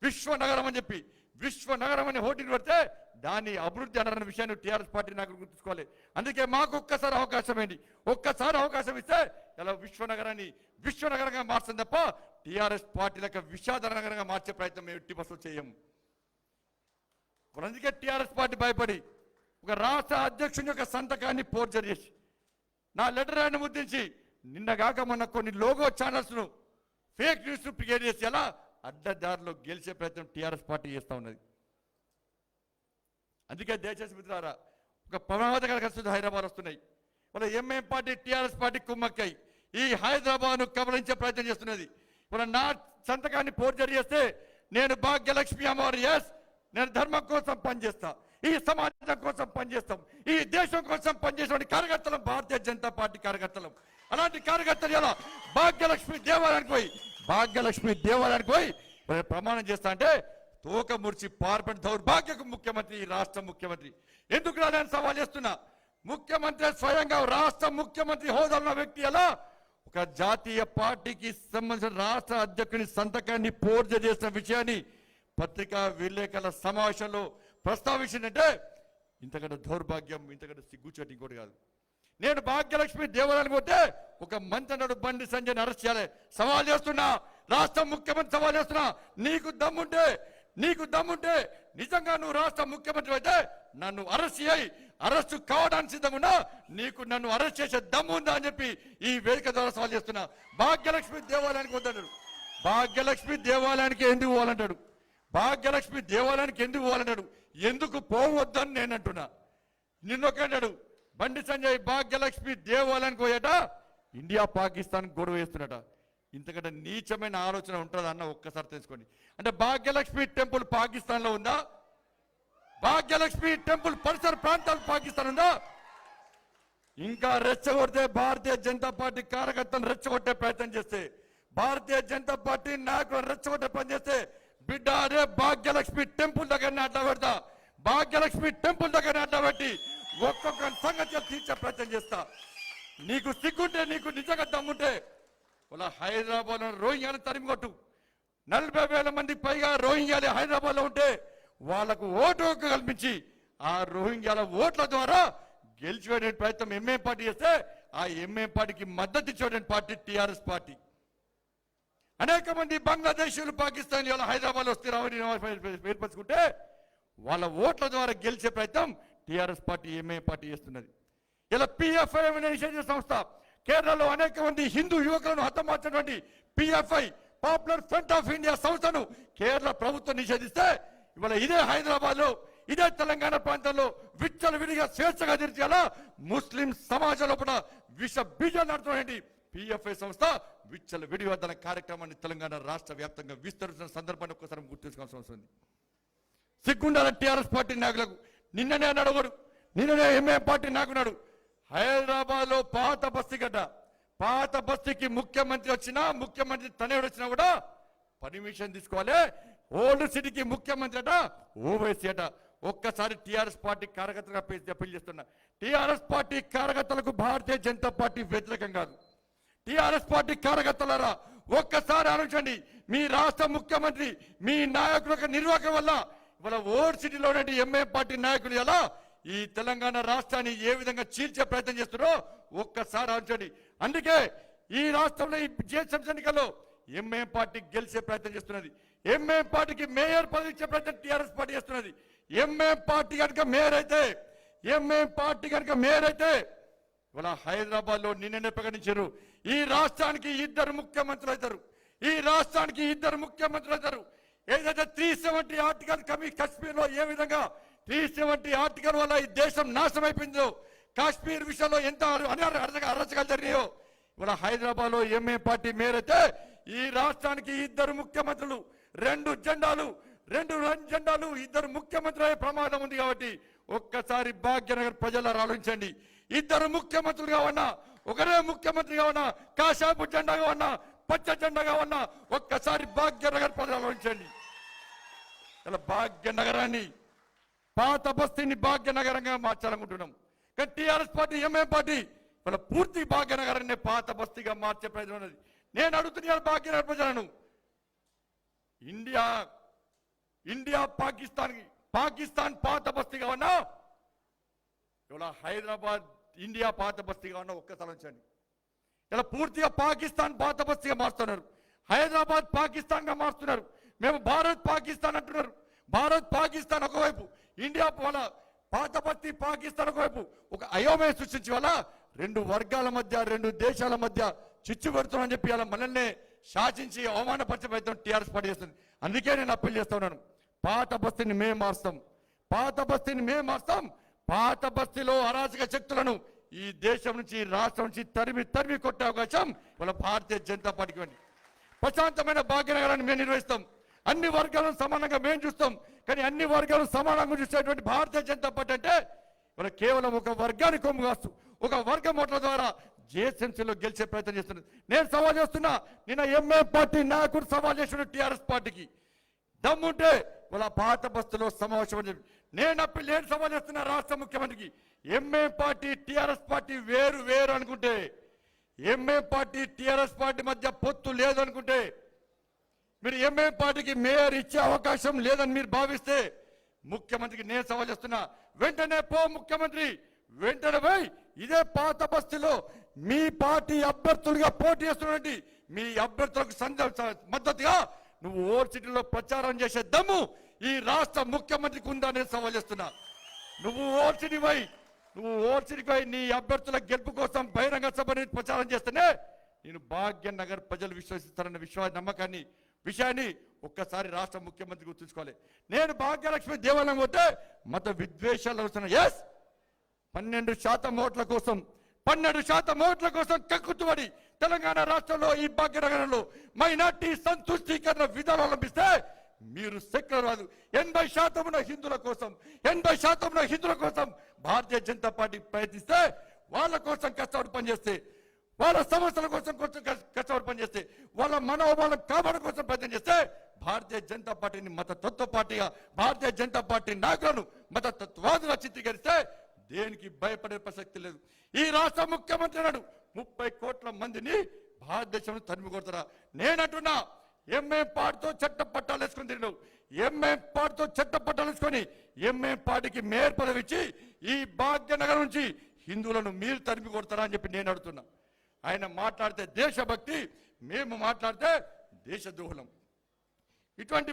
విశ్వనగరం అని చెప్పి. విశ్వనగరం అని హోర్డింగ్లు పెడితే దాన్ని అభివృద్ధి అన్న విషయాన్ని టీఆర్ఎస్ పార్టీ నాకు గుర్తుంచుకోవాలి. అందుకే మాకు ఒక్కసారి అవకాశం ఏంటి, ఒక్కసారి అవకాశం ఇస్తే ఇలా విశ్వనగరాన్ని విశ్వనగరంగా మార్చం తప్ప టీఆర్ఎస్ పార్టీ లెక్క విషాదర నగరంగా మార్చే ప్రయత్నం మేము ఎట్టి బస్సులు చేయం. అందుకే టీఆర్ఎస్ పార్టీ భయపడి ఒక రాష్ట్ర అధ్యక్షుని యొక్క సంతకాన్ని పోర్జరీ చేసి నా లెటర్ ఆయన ముద్రించి నిన్నగాక మొన్న కొన్ని లోగో ఛానల్స్ను ఫేక్ న్యూస్ క్రియేట్ చేసి ఎలా అడ్డదారిలో గెలిచే ప్రయత్నం టీఆర్ఎస్ పార్టీ చేస్తూ ఉన్నది. అందుకే దయచేసి మిత్రులారా, ఒక ప్రమాదకర పరిస్థితులు హైదరాబాద్ వస్తున్నాయి. వాళ్ళ ఎంఐఎం పార్టీ టీఆర్ఎస్ పార్టీ కుమ్మక్కై ఈ హైదరాబాద్ను కబలించే ప్రయత్నం చేస్తున్నది. వాళ్ళ నా సంతకాన్ని పోర్జరీ చేస్తే నేను భాగ్యలక్ష్మి అమ్మవారు, ఎస్ నేను ధర్మం కోసం పనిచేస్తా, ఈ సమాజం కోసం పనిచేస్తాం, ఈ దేశం కోసం పనిచేసే కార్యకర్తలం భారతీయ జనతా పార్టీ కార్యకర్తలం. అలాంటి కార్యకర్తలు ఎలా భాగ్యలక్ష్మి దేవాలయానికి పోయి ప్రమాణం చేస్తా అంటే తోక ముడిచి పార్పడి దౌర్భాగ్యకు ముఖ్యమంత్రి, ఈ రాష్ట్ర ముఖ్యమంత్రి ఎందుకు రాలని సవాల్ చేస్తున్నా. ముఖ్యమంత్రి స్వయంగా రాష్ట్ర ముఖ్యమంత్రి హోదా ఉన్న వ్యక్తి ఎలా ఒక జాతీయ పార్టీకి సంబంధించిన రాష్ట్ర అధ్యక్షుని సంతకాన్ని పోర్జరీ చేసిన విషయాన్ని పత్రికా విలేకరుల సమావేశంలో ప్రస్తావించిందంటే ఇంతకంటే దౌర్భాగ్యం, ఇంతకంటే సిగ్గుచేటు ఇంకోటి కాదు. నేను భాగ్యలక్ష్మి దేవాలయానికి పోతే ఒక మంత్రి అన్నాడు బండి సంజయ్ని అరెస్ట్ చేయాలి. సవాల్ చేస్తున్నా, రాష్ట్ర ముఖ్యమంత్రి సవాల్ చేస్తున్నా, నీకు దమ్ముంటే నిజంగా నువ్వు రాష్ట్ర ముఖ్యమంత్రి అయితే నన్ను అరెస్ట్ చేయి, అరెస్టు కావడానికి సిద్ధంగా నీకు నన్ను అరెస్ట్ చేసే దమ్ము ఉందా అని చెప్పి ఈ వేదిక ద్వారా సవాల్ చేస్తున్నా. భాగ్యలక్ష్మి దేవాలయానికి వద్దంటాడు, భాగ్యలక్ష్మి దేవాలయానికి ఎందుకు పోవాలంటాడు, భాగ్యలక్ష్మి దేవాలయానికి ఎందుకు పోవాలంటాడు, ఎందుకు పోవద్దని నేను అంటున్నా. నిన్నొకంటాడు బండి సంజయ్ భాగ్యలక్ష్మి దేవాలయానికి పోయాట ఇండియా పాకిస్తాన్ గొడవ వేస్తున్నట. ఇంతకంటే నీచమైన ఆలోచన ఉంటుందా అన్న ఒక్కసారి తెలుసుకోండి. అంటే భాగ్యలక్ష్మి టెంపుల్ పాకిస్తాన్లో ఉందా, భాగ్యలక్ష్మి టెంపుల్ పరిసర ప్రాంతాలు పాకిస్తాన్ ఉందా? ఇంకా రెచ్చగొడితే భారతీయ జనతా పార్టీ కార్యకర్తలను రెచ్చగొట్టే ప్రయత్నం చేస్తే, భారతీయ జనతా పార్టీ నాయకులను రెచ్చగొట్టే ప్రయత్నం చేస్తే బిడ్డ అదే భాగ్యలక్ష్మి టెంపుల్ దగ్గరనే అడ్డా పెడతా, భాగ్యలక్ష్మి టెంపుల్ దగ్గరనే అడ్డా పెట్టి ఒక్కొక్క సంగతి తీర్చే ప్రయత్నం చేస్తా. నీకు సిగ్గుంటే, నీకు నిజంగా దమ్ముంటే వాళ్ళ హైదరాబాద్ రోహింగ్యాలు తరిమికొట్టు. 40,000 మంది పైగా రోహింగ్యాలు హైదరాబాద్లో ఉంటే వాళ్లకు ఓటు హక్కు కల్పించి ఆ రోహింగ్యాల ఓట్ల ద్వారా గెలిచిపోయే ప్రయత్నం ఎంఏ పార్టీ చేస్తే ఆ ఎంఏ పార్టీకి మద్దతు ఇచ్చే పార్టీ టీఆర్ఎస్ పార్టీ. అనేక మంది బంగ్లాదేశీయులు పాకిస్తాన్ ఇలా హైదరాబాద్ వస్తే రావని ఏర్పరచుకుంటే వాళ్ళ ఓట్ల ద్వారా గెలిచే ప్రయత్నం టీఆర్ఎస్ పార్టీ ఎంఏ పార్టీ చేస్తున్నది. ఇలా పిఎఫ్ఐ అనే నిషేధించిన సంస్థ కేరళలో అనేక మంది హిందూ యువకులను హతమార్చినటువంటి PFI popular front of India సంస్థను కేరళ ప్రభుత్వం నిషేధిస్తే ఇవాళ ఇదే హైదరాబాద్ లో, ఇదే తెలంగాణ ప్రాంతంలో విచ్చలవిడిగా స్వేచ్ఛగా తిరిగేలా ముస్లిం సమాజంలో కూడా విష బీజాలు నడుతున్నటువంటి పిఎఫ్ఐ సంస్థ విచ్చల విడివద్దన కార్యక్రమాన్ని తెలంగాణ రాష్ట్ర వ్యాప్తంగా విస్తరిస్తున్న సందర్భాన్ని ఒక్కసారి గుర్తుంచుకోవాల్సిన అవసరం ఉంది. సిగ్గుండాల టీఆర్ఎస్ పార్టీ నాయకులకు నిన్ననే అన్నాడు, నిన్ననే ఎంఏ పార్టీ నాయకున్నాడు, హైదరాబాద్ లో పాత బస్తీకి ముఖ్యమంత్రి వచ్చినా, ముఖ్యమంత్రి తనేడు వచ్చినా కూడా పర్మిషన్ తీసుకోవాలి. ఓల్డ్ సిటీకి ముఖ్యమంత్రి అట ఓవైసీ అట. ఒక్కసారి టీఆర్ఎస్ పార్టీ కార్యకర్తలుగా అప్పీల్ చేస్తున్నా, టీఆర్ఎస్ పార్టీ కార్యకర్తలకు భారతీయ జనతా పార్టీ వ్యతిరేకం కాదు. టీఆర్ఎస్ పార్టీ కార్యకర్తలారా ఒక్కసారి ఆలోచించండి. మీ రాష్ట్ర ముఖ్యమంత్రి, మీ నాయకుల నిర్వాహకం వల్ల ఇవాళ ఓల్డ్ సిటీలో ఎంఏ పార్టీ నాయకులు ఎలా ఈ తెలంగాణ రాష్ట్రాన్ని ఏ విధంగా చీల్చే ప్రయత్నం చేస్తున్నారో ఒక్కసారి ఆలోచించండి. అందుకే ఈ రాష్ట్రంలో ఈ జిహెచ్ఎంసీ ఎన్నికల్లో ఎంఏ పార్టీ గెలిచే ప్రయత్నం చేస్తున్నది. ఎంఏ పార్టీకి మేయర్ పదవి ఇచ్చే ప్రయత్నం టీఆర్ఎస్ పార్టీ చేస్తున్నది. ఎంఏ పార్టీ కనుక మేయర్ అయితే ఇవాళ హైదరాబాద్లో నిన్ననే ప్రకటించారు ఈ రాష్ట్రానికి 2 ముఖ్యమంత్రులు అవుతారు. ఈ రాష్ట్రానికి 2 ముఖ్యమంత్రులు అవుతారు. ఏదైతే 370 ఆర్టికల్ కాశ్మీర్లో ఏ విధంగా 370 ఆర్టికల్ వల్ల ఈ దేశం నాశనం అయిపోయిందో, కాశ్మీర్ విషయంలో ఎంత అరచకాలు జరిగినాయో, ఇవాళ హైదరాబాద్లో ఎంఏ పార్టీ మేరైతే ఈ రాష్ట్రానికి 2 ముఖ్యమంత్రులు, 2 జెండాలు, 2 ముఖ్యమంత్రులు అయ్యే ప్రమాదం ఉంది. కాబట్టి ఒక్కసారి భాగ్యనగర్ ప్రజల ఆలోచించండి. 2 ముఖ్యమంత్రులుగా ఉన్నా, ఒకరే ముఖ్యమంత్రిగా ఉన్నా, కాషాయపు జెండాగా ఉన్నా, పచ్చ జెండాగా ఉన్నా, ఒక్కసారి భాగ్యనగర్ ప్రజలు ఆలోచించండి. ఇలా భాగ్యనగరాన్ని, పాత బస్తీని భాగ్యనగరంగా మార్చాలనుకుంటున్నాం. కానీ టీఆర్ఎస్ పార్టీ, ఎంఏ పార్టీ వాళ్ళ పూర్తి భాగ్యనగరాన్ని పాత బస్తీగా మార్చే ప్రయత్నం ఉన్నది. నేను అడుగుతున్నాను భాగ్యనగర్ ప్రజలను, ఇండియా పాకిస్తాన్ పాత బస్తీగా ఉన్నా, ఇవాళ హైదరాబాద్ ఇండియా పాత బస్తీగా ఉన్నా ఒక్కసారి ఉంచండి. ఇలా పూర్తిగా పాకిస్తాన్ పాత బస్తీగా మారుస్తున్నారు, హైదరాబాద్ పాకిస్తాన్గా మారుస్తున్నారు. మేము భారత్ పాకిస్తాన్ అంటున్నారు. భారత్ పాకిస్తాన్ ఒకవైపు, ఇండియా వాళ్ళ పాత బస్తీ పాకిస్తాన్ ఒకవైపు ఒక అయోమయం సృష్టించి వల్ల 2 వర్గాల మధ్య, 2 దేశాల మధ్య చిచ్చు పెడుతున్నామని చెప్పి అలా మనల్ని శాసించి అవమానపరిచే ప్రయత్నం టీఆర్ఎస్ పార్టీ చేస్తుంది. అందుకే నేను అప్పీల్ చేస్తా ఉన్నాను, పాత బస్తీని మేము మారుస్తాం, పాత బస్తీని మేము మారుస్తాం. పాత బస్తీలో అరాచక శక్తులను ఈ దేశం నుంచి, ఈ రాష్ట్రం నుంచి తరిమి కొట్టే అవకాశం వాళ్ళ భారతీయ జనతా పార్టీకి ఇవ్వండి. ప్రశాంతమైన భాగ్యనగరాన్ని మేము నిర్వహిస్తాం. అన్ని వర్గాలను సమానంగా మేము చూస్తాం. కానీ అన్ని వర్గాలను సమానంగా చూసేటువంటి భారతీయ జనతా పార్టీ అంటే ఇవాళ కేవలం ఒక వర్గాన్ని కొమ్ము కాస్తూ, ఒక వర్గం ఓట్ల ద్వారా జేఎస్ఎంసీలో గెలిచే ప్రయత్నం చేస్తున్నది. నేను సవాల్ చేస్తున్నా, నిన్న ఎంఏ పార్టీ నాయకుడు సవాల్ చేసిన టీఆర్ఎస్ పార్టీకి దమ్ముంటే వాళ్ళ పాత బస్సులో సమావేశం అని చెప్పి నేను సవాల్ చేస్తున్నా రాష్ట్ర ముఖ్యమంత్రికి. ఎంఏ పార్టీ టీఆర్ఎస్ పార్టీ వేరు అనుకుంటే, ఎంఏ పార్టీ టీఆర్ఎస్ పార్టీ మధ్య పొత్తు లేదనుకుంటే, మీరు ఎంఏ పార్టీకి మేయర్ ఇచ్చే అవకాశం లేదని మీరు భావిస్తే, ముఖ్యమంత్రికి నేను సవాల్ చేస్తున్నా, వెంటనే పో ముఖ్యమంత్రి, వెంటనే పోయి ఇదే పాత బస్తీలో మీ పార్టీ అభ్యర్థులుగా పోటీ చేస్తున్నటువంటి మీ అభ్యర్థులకు మద్దతుగా నువ్వు ఓల్డ్ సిటీలో ప్రచారం చేసే దమ్ము ఈ రాష్ట్ర ముఖ్యమంత్రికి ఉందా నేను సవాల్ చేస్తున్నా. నువ్వు ఓల్డ్ సిటీకి పోయి నీ అభ్యర్థుల గెలుపు కోసం బహిరంగ సభని ప్రచారం చేస్తేనే నేను భాగ్యనగర్ ప్రజలు విశ్వసిస్తారన్న విషయాన్ని ఒక్కసారి రాష్ట్ర ముఖ్యమంత్రి గుర్తుంచుకోవాలి. నేను భాగ్యలక్ష్మి దేవాలయం పోతే మత విద్వేషాలు వస్తున్నాయి. 12% ఓట్ల కోసం కక్కుతుబడి తెలంగాణ రాష్ట్రంలో ఈ భాగ్యనగరంలో మైనార్టీ సంతుష్టీకరణ విధానం అవలంబిస్తే మీరు సెక్యులర్ వాదు 80% హిందువుల కోసం భారతీయ జనతా పార్టీ ప్రయత్నిస్తే, వాళ్ళ కోసం కష్టపడి పనిచేస్తే, వాళ్ళ సమస్యల కోసం కష్టపడి పనిచేస్తే, వాళ్ళ మనోభావాలను కాపాడడం కోసం ప్రయత్నం చేస్తే భారతీయ జనతా పార్టీని మతతత్వ పార్టీగా, భారతీయ జనతా పార్టీ నాయకులను మతతత్వవాదులుగా చిత్రీకరిస్తే దేనికి భయపడే ప్రసక్తి లేదు. ఈ రాష్ట్ర ముఖ్యమంత్రి నాడు 30 కోట్ల మందిని భారతదేశంలో తరిమి కొడతారా? నేనంటున్నా, ఎంఏ పార్టీతో చట్ట పట్టాలు వేసుకొని తిరిగినావు, ఎంఏ పార్టీతో చట్ట పట్టాలు వేసుకొని ఎంఏ పార్టీకి మేయర్ పదవి ఇచ్చి ఈ భాగ్యనగర్ నుంచి హిందువులను మీరు తరిమి కొడతారా అని చెప్పి నేను అడుగుతున్నా. ఆయన మాట్లాడితే దేశభక్తి, మేము మాట్లాడితే దేశద్రోహులం. ఇటువంటి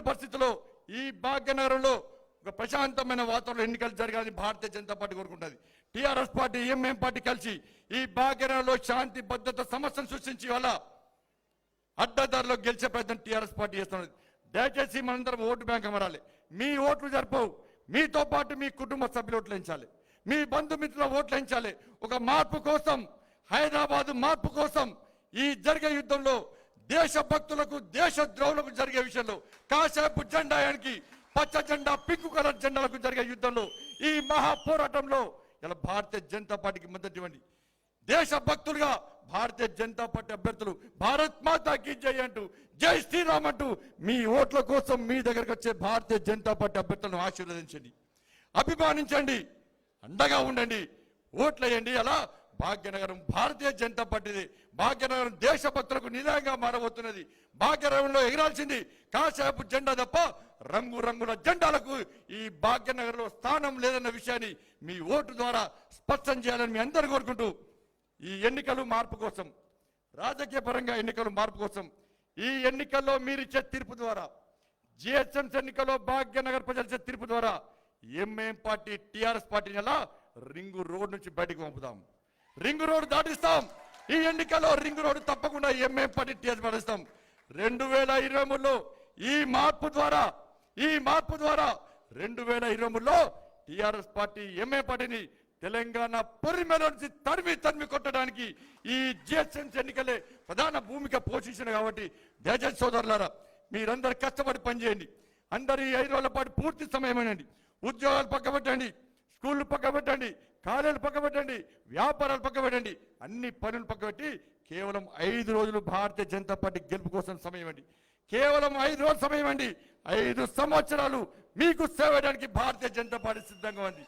పరిస్థితుల్లో ఈ భాగ్యనగరంలో ఒక ప్రశాంతమైన వాతావరణం ఎన్నికలు జరగాలని భారతీయ జనతా పార్టీ కోరుకుంటుంది. టీఆర్ఎస్ పార్టీ, ఎంఎం పార్టీ కలిసి ఈ భాగ్యనగరంలో శాంతి భద్రత సమస్యను సృష్టించి వల్ల అడ్డదారిలో గెలిచే ప్రయత్నం టీఆర్ఎస్ పార్టీ చేస్తున్నది. దయచేసి మనందరం ఓటు బ్యాంక్ అమరాలి. మీ ఓట్లు సరిపోవు, మీతో పాటు మీ కుటుంబ సభ్యులు ఓట్లు వేయించాలి, మీ బంధుమిత్రుల ఓట్లు వేయించాలి. ఒక మార్పు కోసం, హైదరాబాద్ మార్పు కోసం ఈ జరిగే యుద్ధంలో దేశభక్తులకు, దేశద్రోహులకు జరిగే విషయంలో, కాసేపు జెండాయానికి పచ్చ జెండా, పింక్ కలర్ జెండాలకు జరిగే యుద్ధంలో, ఈ మహా పోరాటంలో ఇలా భారతీయ జనతా పార్టీకి మద్దతు ఇవ్వండి. దేశభక్తులుగా భారతీయ జనతా పార్టీ అభ్యర్థులు భారత్ మాతాకి జై అంటూ, జై శ్రీరామ్ అంటూ మీ ఓట్ల కోసం మీ దగ్గరకు వచ్చే భారతీయ జనతా పార్టీ అభ్యర్థులను ఆశీర్వదించండి, అభిమానించండి, అండగా ఉండండి, ఓట్లేయండి. అలా భాగ్యనగరం భారతీయ జనతా పార్టీది. భాగ్యనగరం దేశభక్తులకు నిలయంగా మారబోతున్నది. భాగ్యనగరంలో ఎగరాల్సింది కాసేపు జెండా తప్ప రంగురంగుల జెండాలకు ఈ భాగ్యనగర్లో స్థానం లేదన్న విషయాన్ని మీ ఓటు ద్వారా స్పష్టం చేయాలని మీ అందరూ కోరుకుంటూ, ఈ ఎన్నికలు మార్పు కోసం, రాజకీయ పరంగా ఎన్నికలు మార్పు కోసం, ఈ ఎన్నికల్లో మీరిచ్చే తీర్పు ద్వారా, జిహెచ్ఎంసీ ఎన్నికల్లో భాగ్యనగర్ ప్రజలు ఇచ్చే తీర్పు ద్వారా ఎంఏం పార్టీ, టీఆర్ఎస్ పార్టీని ఎలా రింగు రోడ్ నుంచి బయటకు పంపుదాం. Ring road దాటిస్తాం. ఈ ఎన్నికల్లో రింగు రోడ్ తప్పకుండా ఎంఏ పార్టీ టీఆర్ఎస్ పడిస్తాం. 2023లో ఈ మార్పు ద్వారా 2023లో టీఆర్ఎస్ పార్టీ ఎంఏ పార్టీని తెలంగాణ పొరిమేల నుంచి తరిమి కొట్టడానికి ఈ జిహెచ్ఎంసీ ఎన్నికలే ప్రధాన భూమిక పోషించిన కాబట్టి దయచేసి సోదరులారా మీరందరూ కష్టపడి పనిచేయండి. అందరు ఈ 5 రోజుల పాటు పూర్తి సమయమేనండి. ఉద్యోగాలు పక్కబెట్టండి, స్కూళ్ళు పక్కబెట్టండి, కాలేజీలు పక్కబెట్టండి, వ్యాపారాలు పక్కబెట్టండి, అన్ని పనులు పక్కబెట్టి కేవలం 5 రోజులు భారతీయ జనతా పార్టీ గెలుపు కోసం సమయం అండి. కేవలం 5 రోజుల సమయం అండి. 5 సంవత్సరాలు మీకు సేవ చేయడానికి భారతీయ జనతా పార్టీ సిద్ధంగా ఉంది.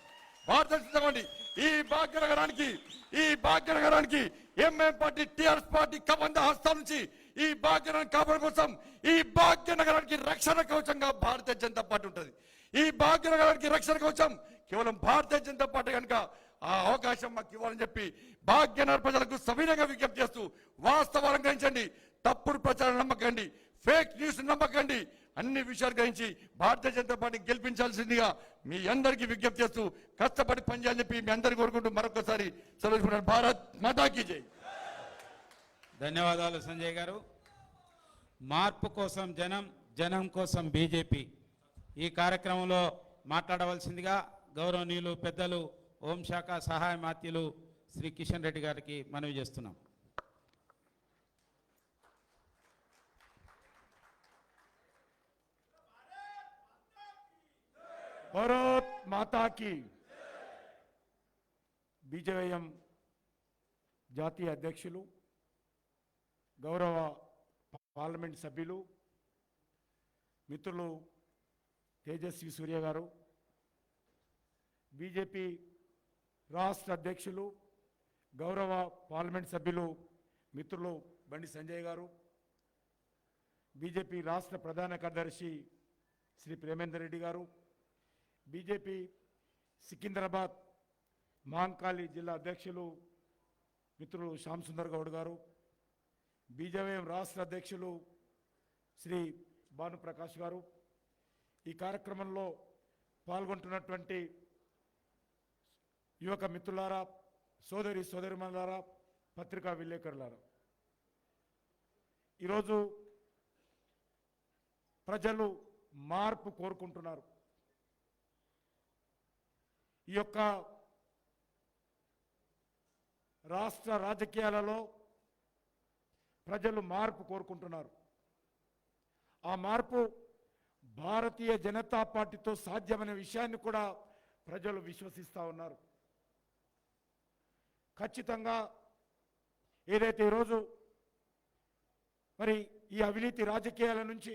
ఈ భాగ్యనగరానికి ఎంఎం పార్టీ టిఆర్ఎస్ పార్టీ కబంధ హస్తాల నుంచి ఈ భాగ్యనగరం కాపాడు కోసం ఈ భాగ్యనగరానికి రక్షణ కవచంగా భారతీయ జనతా పార్టీ ఉంటుంది. ఈ భాగ్యనగరానికి రక్షణ కవచం కేవలం భారతీయ జనతా పార్టీ కనుక ఆ అవకాశం మాకు ఇవ్వాలని చెప్పి భాగ్యనగర ప్రజలకు సవినయంగా విజ్ఞప్తి చేస్తూ వాస్తవాలను గ్రహించండి, తప్పుడు ప్రచారం నమ్మకండి, ఫేక్ న్యూస్ నమ్మకండి, అన్ని విషయాలు గ్రహించి భారతీయ జనతా పార్టీ గెలిపించాల్సిందిగా మీ అందరికీ విజ్ఞప్తి చేస్తూ కష్టపడి పనిచేయాలని చెప్పి మీ అందరికీ కోరుకుంటూ మరొకసారి సెలవు. భారత్ మాతాకి జై. ధన్యవాదాలు సంజయ్ గారు. మార్పు కోసం జనం, జనం కోసం బీజేపీ ఈ కార్యక్రమంలో మాట్లాడవలసిందిగా గౌరవనీయులు పెద్దలు హోంశాఖ సహాయ మాత్యులు శ్రీ కిషన్ రెడ్డి గారికి మనవి చేస్తున్నాం. భారత్ మాతాకి. బీజేఎం జాతీయ అధ్యక్షులు, గౌరవ పార్లమెంట్ సభ్యులు మిత్రులు తేజస్వి సూర్య గారు, బీజేపీ రాష్ట్ర అధ్యక్షులు గౌరవ పార్లమెంట్ సభ్యులు మిత్రులు బండి సంజయ్ గారు, బీజేపీ రాష్ట్ర ప్రధాన కార్యదర్శి శ్రీ ప్రేమేందర్ రెడ్డి గారు, బీజేపీ సికింద్రాబాద్ మాంకాళి జిల్లా అధ్యక్షులు మిత్రులు శ్యామ్ సుందర్ గౌడ్ గారు, బీజేఎం రాష్ట్ర అధ్యక్షులు శ్రీ భానుప్రకాష్ గారు, ఈ కార్యక్రమంలో పాల్గొంటున్నటువంటి యువక మిత్రులారా, సోదరిమణులారా, పత్రికా విలేకరులారా, ఈరోజు ప్రజలు మార్పు కోరుకుంటున్నారు. ఈ యొక్క రాష్ట్ర రాజకీయాలలో ప్రజలు మార్పు కోరుకుంటున్నారు. ఆ మార్పు భారతీయ జనతా పార్టీతో సాధ్యమనే విషయాన్ని కూడా ప్రజలు విశ్వసిస్తూ ఉన్నారు. ఖచ్చితంగా ఏదైతే ఈరోజు మరి ఈ అవినీతి రాజకీయాల నుంచి,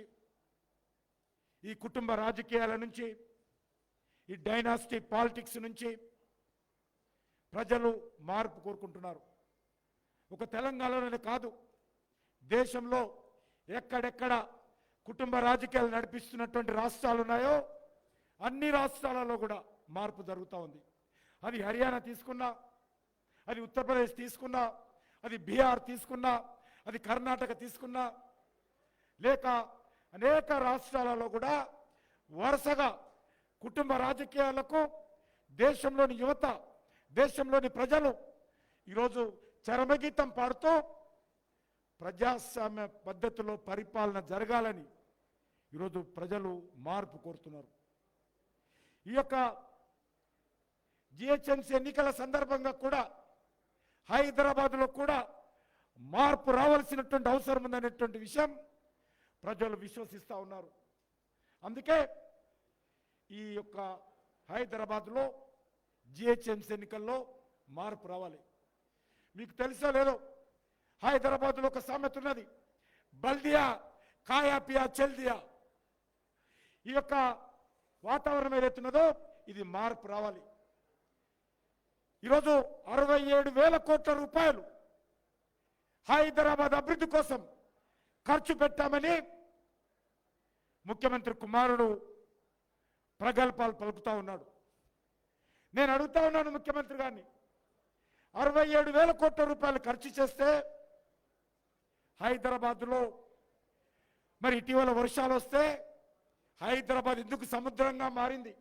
ఈ కుటుంబ రాజకీయాల నుంచి, ఈ డైనాసిటీ పాలిటిక్స్ నుంచి ప్రజలు మార్పు కోరుకుంటున్నారు. ఒక తెలంగాణలోనే కాదు, దేశంలో ఎక్కడెక్కడ కుటుంబ రాజకీయాలు నడిపిస్తున్నటువంటి రాష్ట్రాలు ఉన్నాయో అన్ని రాష్ట్రాలలో కూడా మార్పు జరుగుతూ ఉంది. అది హర్యానా తీసుకున్నా, అది ఉత్తరప్రదేశ్ తీసుకున్నా, అది బీహార్ తీసుకున్నా, అది కర్ణాటక తీసుకున్నా, లేక అనేక రాష్ట్రాలలో కూడా వరుసగా కుటుంబ రాజకీయాలకు దేశంలోని యువత, దేశంలోని ప్రజలు ఈరోజు చరమగీతం పాడుతూ ప్రజాస్వామ్య పద్ధతిలో పరిపాలన జరగాలని ఈరోజు ప్రజలు మార్పు కోరుతున్నారు. ఈ యొక్క జిహెచ్ఎంసీ ఎన్నికల సందర్భంగా కూడా హైదరాబాద్లో కూడా మార్పు రావాల్సినటువంటి అవసరం ఉందనేటువంటి విషయం ప్రజలు విశ్వసిస్తూ ఉన్నారు. అందుకే ఈ యొక్క హైదరాబాద్లో జిహెచ్ఎంసీ ఎన్నికల్లో మార్పు రావాలి. మీకు తెలుసో లేదో, హైదరాబాద్లో ఒక సామెత ఉన్నది, బల్దియా కాయా పియా చెల్దియా. ఈ యొక్క వాతావరణం ఏదైతున్నదో ఇది మార్పు రావాలి. ఈరోజు 67,000 కోట్ల రూపాయలు హైదరాబాద్ అభివృద్ధి కోసం ఖర్చు పెట్టామని ముఖ్యమంత్రి కుమారుడు ప్రగల్భాలు పలుకుతా ఉన్నాడు. నేను అడుగుతా ఉన్నాను ముఖ్యమంత్రి గారిని, 67,000 కోట్ల రూపాయలు ఖర్చు చేస్తే హైదరాబాద్లో మరి ఇటీవల వర్షాలు వస్తే హైదరాబాద్ ఎందుకు సముద్రంగా మారింది?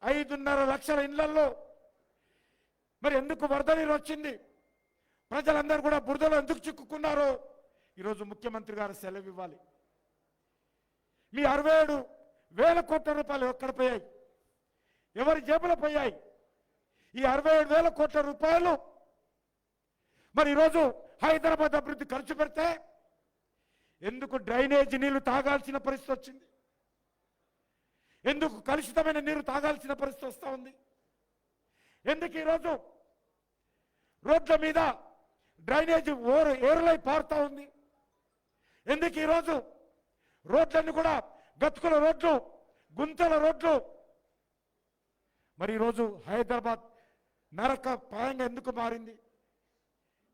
5.5 లక్షల ఇళ్లలో మరి ఎందుకు వరద నీరు వచ్చింది, ప్రజలందరూ కూడా బురదలో ఎందుకు చిక్కుకున్నారో ఈరోజు ముఖ్యమంత్రి గారు సెలవు ఇవ్వాలి. మీ 67,000 కోట్ల రూపాయలు ఎక్కడ పోయాయి, ఎవరి జేబులో పోయాయి? ఈ 67,000 కోట్ల రూపాయలు మరి ఈరోజు హైదరాబాద్ అభివృద్ధి ఖర్చు పెడితే ఎందుకు డ్రైనేజ్ నీళ్లు తాగాల్సిన పరిస్థితి వచ్చింది? ఎందుకు కలుషితమైన నీరు తాగాల్సిన పరిస్థితి వస్తూ ఉంది? ఎందుకు ఈరోజు రోడ్ల మీద డ్రైనేజ్ ఏరులై పారుతూ ఉంది? ఎందుకు ఈరోజు రోడ్లన్నీ కూడా గతుకుల రోడ్లు, గుంతల రోడ్లు? మరి ఈరోజు హైదరాబాద్ నరక ప్రాయంగా ఎందుకు మారింది?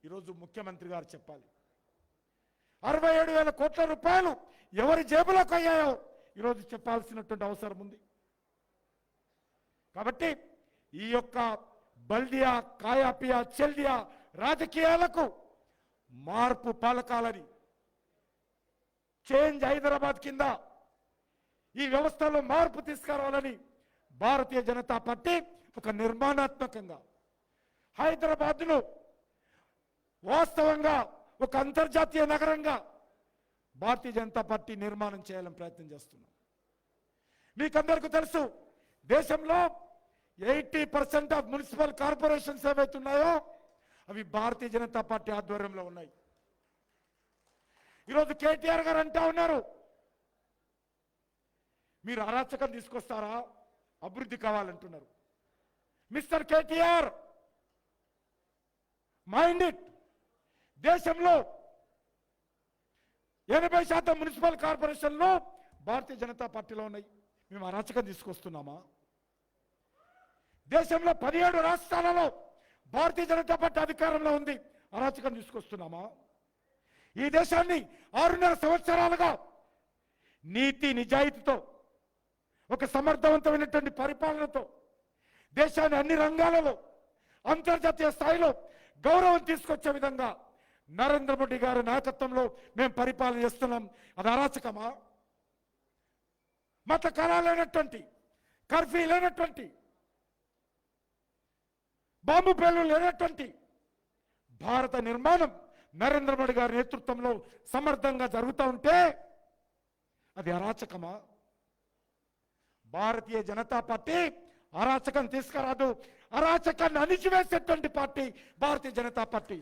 ఈరోజు ముఖ్యమంత్రి గారు చెప్పాలి. 67,000 కోట్ల రూపాయలు ఎవరి జేబులోకి అయ్యాయో ఈరోజు చెప్పాల్సినటువంటి అవసరం ఉంది. కాబట్టి ఈ యొక్క బల్దియా, కాయాపియా, చెల్దియా రాజకీయాలకు మార్పు పలకాలని, చేంజ్ హైదరాబాద్ కింద ఈ వ్యవస్థలో మార్పు తీసుకురావాలని భారతీయ జనతా పార్టీ ఒక నిర్మాణాత్మకంగా హైదరాబాద్ను వాస్తవంగా ఒక అంతర్జాతీయ నగరంగా భారతీయ జనతా పార్టీ నిర్మాణం చేయాలని ప్రయత్నం చేస్తున్నాం. మీకందరికీ తెలుసు, దేశంలో 80% ఆఫ్ మున్సిపల్ కార్పొరేషన్స్ ఏవైతున్నాయో అవి భారతీయ జనతా పార్టీ ఆధ్వర్యంలో ఉన్నాయి. ఈరోజు కేటీఆర్ గారు అంటా ఉన్నారు, మీరు అరాచకం తీసుకొస్తారా, అభివృద్ధి కావాలంటున్నారు. Mister KTR, mind it. దేశంలో 80% మున్సిపల్ కార్పొరేషన్లు భారతీయ జనతా పార్టీలో ఉన్నాయి. మేము అరాచకం తీసుకొస్తున్నామా? దేశంలో 17 రాష్ట్రాలలో భారతీయ జనతా పార్టీ అధికారంలో ఉంది, అరాచకం తీసుకొస్తున్నామా? ఈ దేశాన్ని 6.5 సంవత్సరాలుగా నీతి నిజాయితీతో, ఒక సమర్థవంతమైనటువంటి పరిపాలనతో దేశాన్ని అన్ని రంగాలలో అంతర్జాతీయ స్థాయిలో గౌరవం తీసుకొచ్చే విధంగా నరేంద్ర మోడీ గారి నాయకత్వంలో మేము పరిపాలన చేస్తున్నాం. అది అరాచకమా? మత కళ లేనటువంటి, కర్ఫ్యూ లేనటువంటి, బాంబు పేలులు లేనటువంటి భారత నిర్మాణం నరేంద్ర మోడీ గారి నేతృత్వంలో సమర్థంగా జరుగుతూ ఉంటే అది అరాచకమా? భారతీయ జనతా పార్టీ అరాచకం తీసుకురాదు, అరాచకాన్ని అణిచివేసేటువంటి పార్టీ భారతీయ జనతా పార్టీ.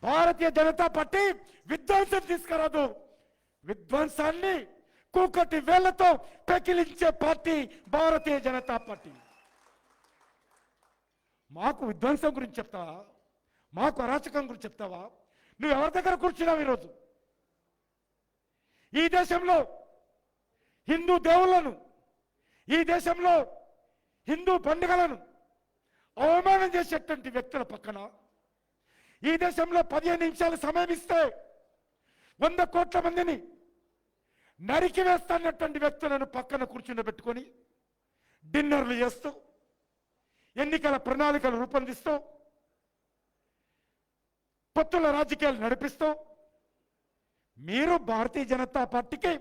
భారతీయ జనతా పార్టీ విధ్వంసం తీసుకురాదు, విధ్వంసాన్ని కూకటి వేళ్లతో పెకిలించే పార్టీ భారతీయ జనతా పార్టీ. మాకు విధ్వంసం గురించి చెప్తావా? మాకు అరాచకం గురించి చెప్తావా? నువ్వు ఎవరి దగ్గర కూర్చున్నావు? ఈరోజు ఈ దేశంలో హిందూ దేవుళ్లను, ఈ దేశంలో హిందూ పండుగలను అవమానం చేసేటువంటి వ్యక్తుల పక్కన, ఈ దేశంలో 15 నిమిషాలు సమయం ఇస్తే 100 కోట్ల మందిని నరికి వేస్తానటువంటి వ్యక్తులను పక్కన కూర్చుండబెట్టుకొని డిన్నర్లు చేస్తూ, ఎన్నికల ప్రణాళికలు రూపొందిస్తూ, పొత్తుల రాజకీయాలు నడిపిస్తూ మీరు భారతీయ జనతా పార్టీకి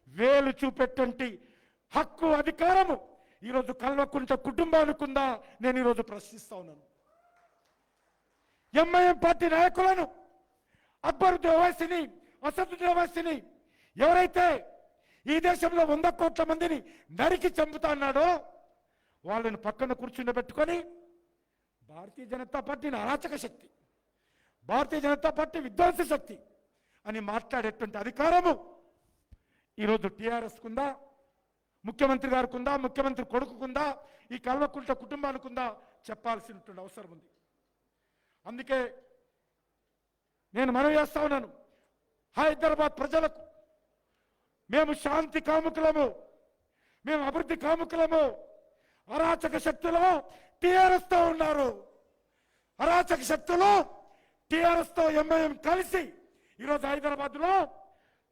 వేలు చూపెట్టండి హక్కు, అధికారము ఈరోజు కల్వకుంట్ల కుటుంబానికి ఉందా? నేను ఈరోజు ప్రశ్నిస్తా ఉన్నాను. ఎంఐఎం పార్టీ నాయకులను, అక్బరుద్దీన్ ఓవైసీని, అసదుద్దీన్ ఓవైసీని ఎవరైతే ఈ దేశంలో 100 కోట్ల మందిని నరికి చంపుతా అన్నాడో వాళ్ళని పక్కన కూర్చుండబెట్టుకొని భారతీయ జనతా పార్టీని అరాచక శక్తి, భారతీయ జనతా పార్టీ విధ్వంస శక్తి అని మాట్లాడేటువంటి అధికారము ఈరోజు టీఆర్ఎస్కు ఉందా, ముఖ్యమంత్రి గారికి ఉందా, ముఖ్యమంత్రి కొడుకుకుందా, ఈ కల్వకుంట్ల కుటుంబానికి ఉందా చెప్పాల్సినటువంటి అవసరం ఉంది. అందుకే నేను మనవి చేస్తా ఉన్నాను హైదరాబాద్ ప్రజలకు, మేము శాంతి కాముకులము, మేము అభివృద్ధి కాముకులము. అరాచక శక్తులు టీఆర్ఎస్తో ఉన్నారు, అరాచక శక్తులు టీఆర్ఎస్తో ఎంఐఎం కలిసి ఈరోజు హైదరాబాద్లో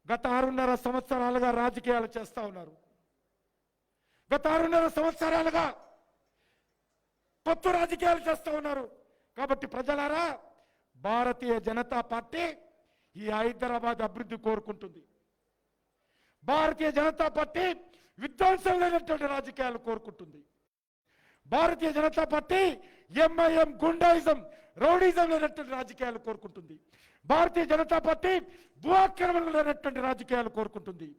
గత 6.5 సంవత్సరాలుగా రాజకీయాలు చేస్తూ ఉన్నారు. గత 6.5 సంవత్సరాలుగా కొత్త రాజకీయాలు చేస్తూ ఉన్నారు. కాబట్టి ప్రజలారా, భారతీయ జనతా పార్టీ ఈ హైదరాబాద్ అభివృద్ధి కోరుకుంటుంది. భారతీయ జనతా పార్టీ విధ్వంసం లేనటువంటి రాజకీయాలు కోరుకుంటుంది. Bharatiya Janata party MIM goondaism rowdyism లేనటువంటి రాజకీయాలు కోరుకుంటుంది. భారతీయ జనతా పార్టీ భూఆక్రమణ లేనటువంటి రాజకీయాలు కోరుకుంటుంది.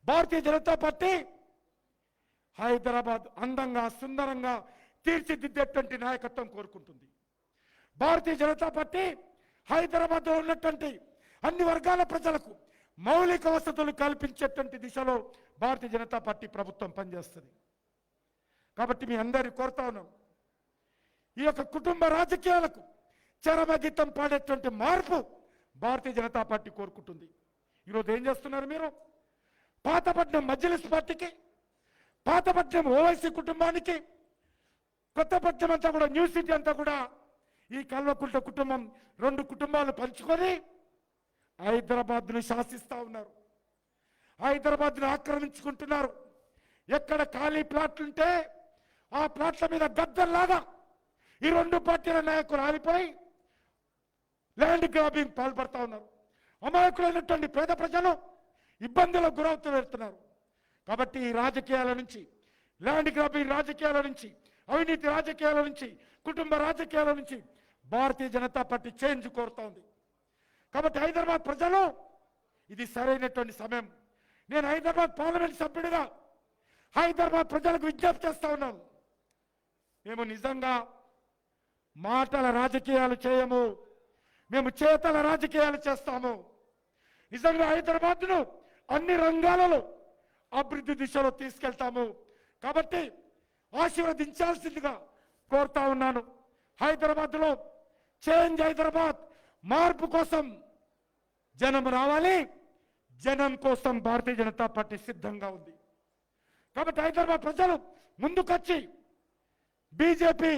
భారతీయ జనతా పార్టీ హైదరాబాద్ అందంగా సుందరంగా తీర్చిదిద్దేటువంటి నాయకత్వం కోరుకుంటుంది. భారతీయ జనతా పార్టీ హైదరాబాద్లో ఉన్నటువంటి అన్ని వర్గాల ప్రజలకు మౌలిక వసతులు కల్పించేటువంటి దిశలో భారతీయ జనతా పార్టీ ప్రభుత్వం పనిచేస్తుంది. కాబట్టి మీ అందరినీ కోరుతా ఉన్నాం, ఈ యొక్క కుటుంబ రాజకీయాలకు చరమగీతం పాడేటువంటి మార్పు భారతీయ జనతా పార్టీ కోరుకుంటుంది. ఈరోజు ఏం చేస్తున్నారు మీరు? పాతపట్నం మజ్లిస్ పార్టీకి, పాతపట్నం ఓవైసీ కుటుంబానికి, కొత్తపట్నం అంతా కూడా న్యూ సిటీ అంతా కూడా ఈ కల్వకుంట్ల కుటుంబం 2 కుటుంబాలు పంచుకొని హైదరాబాద్ను శాసిస్తూ ఉన్నారు. హైదరాబాద్ను ఆక్రమించుకుంటున్నారు. ఎక్కడ ఖాళీ ప్లాట్లుంటే ఆ ప్లాట్ల మీద గద్దల్లాగా ఈ 2 పార్టీల నాయకులు ఆలిపోయి ల్యాండ్ గ్రాబింగ్ పాల్పడతా ఉన్నారు. అమాయకులైనటువంటి పేద ప్రజలు ఇబ్బందులకు గురవుతూ వెళ్తున్నారు. కాబట్టి ఈ రాజకీయాల నుంచి, ల్యాండ్ గ్రాబింగ్ రాజకీయాల నుంచి, అవినీతి రాజకీయాల నుంచి, కుటుంబ రాజకీయాల నుంచి భారతీయ జనతా పార్టీ చేంజ్ కోరుతా ఉంది. కాబట్టి హైదరాబాద్ ప్రజలు ఇది సరైనటువంటి సమయం. నేను హైదరాబాద్ పార్లమెంట్ సభ్యుడిగా హైదరాబాద్ ప్రజలకు విజ్ఞప్తి చేస్తా ఉన్నాను. మేము నిజంగా మాటల రాజకీయాలు చేయము, మేము చేతల రాజకీయాలు చేస్తాము. నిజంగా హైదరాబాద్ను అన్ని రంగాలలో అభివృద్ధి దిశలో తీసుకెళ్తాము. కాబట్టి ఆశీర్వదించాల్సిందిగా కోరుతా ఉన్నాను. హైదరాబాద్లో చేంజ్ హైదరాబాద్ మార్పు కోసం జనం రావాలి. జనం కోసం భారతీయ జనతా పార్టీ సిద్ధంగా ఉంది. కాబట్టి హైదరాబాద్ ప్రజలు ముందుకొచ్చి బీజేపీ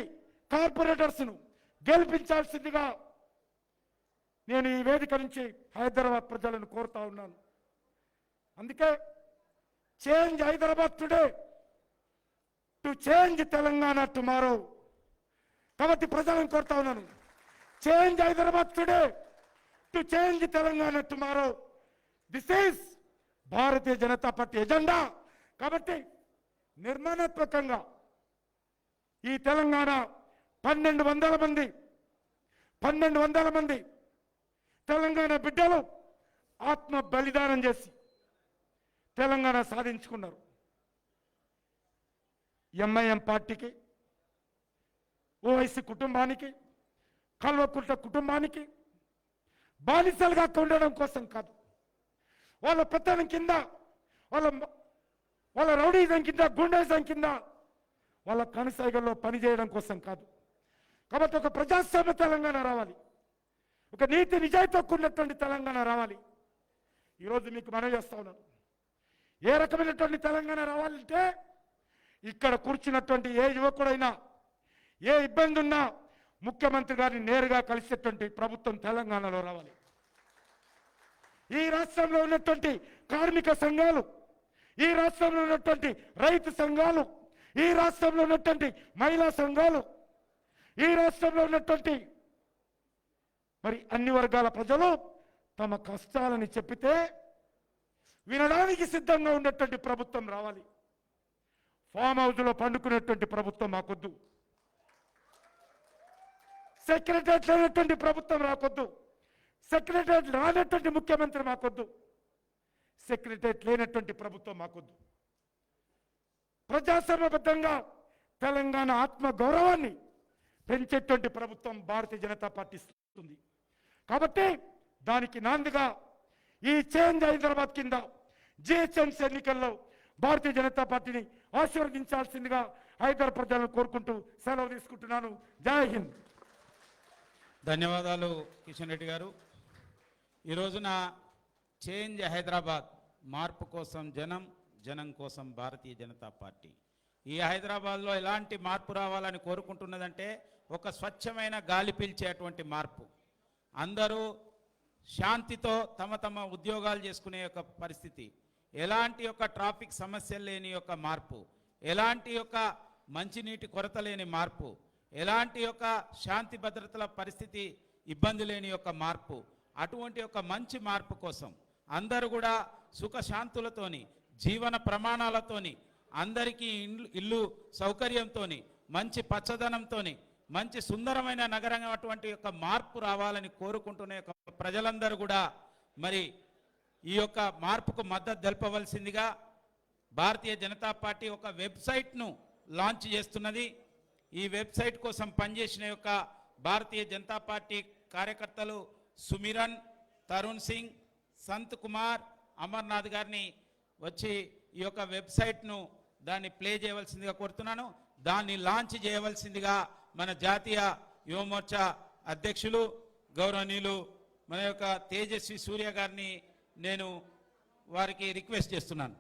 కార్పొరేటర్స్ను గెలిపించాల్సిందిగా నేను ఈ వేదిక నుంచి హైదరాబాద్ ప్రజలను కోరుతా ఉన్నాను. అందుకే change Hyderabad today to change Telangana tomorrow. కాబట్టి ప్రజలను కోరుతా ఉన్నాను, change Hyderabad today to change Telangana tomorrow. This is Bharatiya Janata party agenda. కాబట్టి నిర్మాణాత్మకంగా ఈ తెలంగాణ 1200 మంది తెలంగాణ బిడ్డలు ఆత్మ బలిదానం చేసి తెలంగాణ సాధించుకున్నారు. ఎంఐఎం పార్టీకి, ఓవైసీ కుటుంబానికి, కల్వకుంట్ల కుటుంబానికి బానిసలుగా ఉండడం కోసం కాదు, వాళ్ళ పెత్తనం కింద, వాళ్ళ రౌడీజం కింద, గుండెజం కింద, వాళ్ళ కనసాగల్లో పనిచేయడం కోసం కాదు. కాబట్టి ఒక ప్రజాస్వామ్య తెలంగాణ రావాలి, ఒక నీతి నిజాయితీ ఉన్నటువంటి తెలంగాణ రావాలి. ఈరోజు మీకు మనవి చేస్తా ఉన్నాను, ఏ రకమైనటువంటి తెలంగాణ రావాలంటే ఇక్కడ కూర్చున్నటువంటి ఏ యువకుడైనా, ఏ ఇబ్బంది ఉన్నా ముఖ్యమంత్రి గారిని నేరుగా కలిసేటువంటి ప్రభుత్వం తెలంగాణలో రావాలి. ఈ రాష్ట్రంలో ఉన్నటువంటి కార్మిక సంఘాలు, ఈ రాష్ట్రంలో ఉన్నటువంటి రైతు సంఘాలు, ఈ రాష్ట్రంలో ఉన్నటువంటి మహిళా సంఘాలు, ఈ రాష్ట్రంలో ఉన్నటువంటి మరి అన్ని వర్గాల ప్రజలు తమ కష్టాలని చెప్పితే వినడానికి సిద్ధంగా ఉన్నటువంటి ప్రభుత్వం రావాలి. ఫామ్ హౌస్లో పండుకునేటువంటి ప్రభుత్వం మాకొద్దు, సెక్రటరియట్ లేనటువంటి ప్రభుత్వం రాకొద్దు, సెక్రటరియట్ రానటువంటి ముఖ్యమంత్రి మాకొద్దు, సెక్రటరియట్ లేనటువంటి ప్రభుత్వం మాకొద్దు. ప్రజాస్వామ్యబద్ధంగా తెలంగాణ ఆత్మ గౌరవాన్ని పెంచేటువంటి ప్రభుత్వం భారతీయ జనతా పార్టీ ఇస్తుంది. కాబట్టి దానికి నాందిగా ఈ చేంజ్ హైదరాబాద్ కింద జిహెచ్ఎంసీ ఎన్నికల్లో భారతీయ జనతా పార్టీని ఆశీర్వదించాల్సిందిగా హైదరాబాద్ ప్రజలను కోరుకుంటూ సెలవు తీసుకుంటున్నాను. జై హింద్. ధన్యవాదాలు కిషన్ రెడ్డి గారు. ఈ రోజున చేంజ్ హైదరాబాద్, మార్పు కోసం జనం, జనం కోసం భారతీయ జనతా పార్టీ. ఈ హైదరాబాద్లో ఎలాంటి మార్పు రావాలని కోరుకుంటున్నదంటే ఒక స్వచ్ఛమైన గాలి పీల్చేటువంటి మార్పు, అందరూ శాంతితో తమ తమ ఉద్యోగాలు చేసుకునే యొక్క పరిస్థితి, ఎలాంటి యొక్క ట్రాఫిక్ సమస్యలు లేని యొక్క మార్పు, ఎలాంటి యొక్క మంచినీటి కొరత లేని మార్పు, ఎలాంటి యొక్క శాంతి భద్రతల పరిస్థితి ఇబ్బంది లేని యొక్క మార్పు, అటువంటి యొక్క మంచి మార్పు కోసం అందరూ కూడా సుఖశాంతులతోని, జీవన ప్రమాణాలతోని, అందరికీ ఇల్లు సౌకర్యంతోని మంచి పచ్చదనంతోని మంచి సుందరమైన నగరం అటువంటి యొక్క మార్పు రావాలని కోరుకుంటున్న యొక్క ప్రజలందరూ కూడా మరి ఈ యొక్క మార్పుకు మద్దతు తెలపవలసిందిగా భారతీయ జనతా పార్టీ ఒక వెబ్సైట్ను లాంచ్ చేస్తున్నది. ఈ వెబ్సైట్ కోసం పనిచేసిన యొక్క భారతీయ జనతా పార్టీ కార్యకర్తలు సుమిరన్, తరుణ్ సింగ్, సంత్ కుమార్, అమర్నాథ్ గారిని వచ్చి ఈ యొక్క వెబ్సైట్ను దాన్ని ప్లే చేయవలసిందిగా కోరుతున్నాను. దాన్ని లాంచ్ చేయవలసిందిగా మన జాతీయ యువమోర్చా అధ్యక్షులు గౌరవనీయులు మన యొక్క తేజస్వి సూర్య గారిని నేను వారికి రిక్వెస్ట్ చేస్తున్నాను.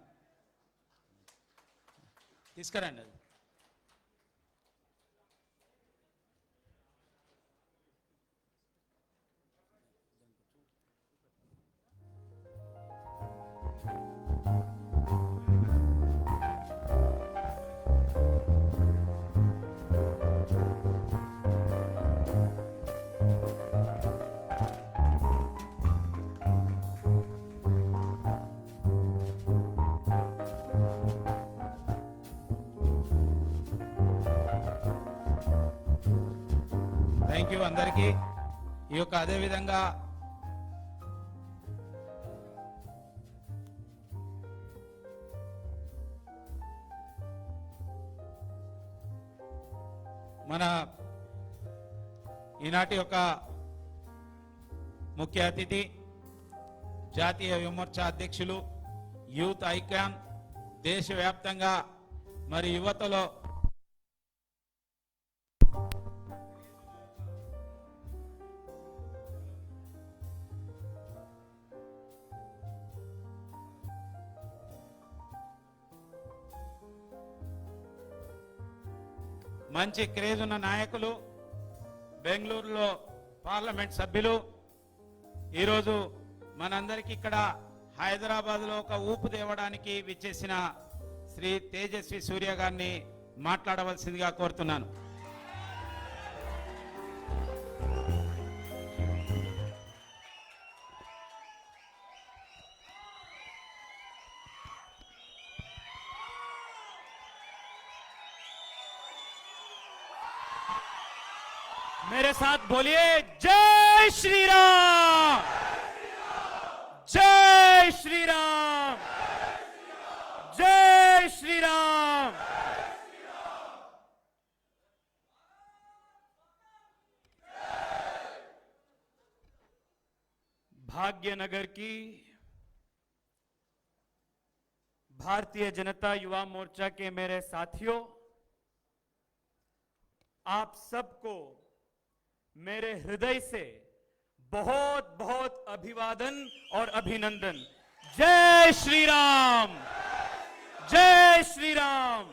తీసుకురండి అది. థ్యాంక్ యూ అందరికీ. ఈ యొక్క అదేవిధంగా మన ఈనాటి యొక్క ముఖ్య అతిథి జాతీయ యువమోర్చా అధ్యక్షులు, యూత్ ఐకాన్, దేశవ్యాప్తంగా మరి యువతలో మంచి క్రేజ్ ఉన్న నాయకులు, బెంగళూరులో పార్లమెంట్ సభ్యులు, ఈరోజు మనందరికీ ఇక్కడ హైదరాబాద్లో ఒక ఊపు తేవడానికి విచ్చేసిన శ్రీ తేజస్వి సూర్య గారిని మాట్లాడవలసిందిగా కోరుతున్నాను. मेरे साथ बोलिए जय श्री राम, जय श्री राम, जय श्री राम। भाग्यनगर की भारतीय जनता युवा मोर्चा के मेरे साथियों, आप सबको मेरे हृदय से बहुत बहुत अभिवादन और अभिनंदन। जय श्री राम, जय Shri Ram.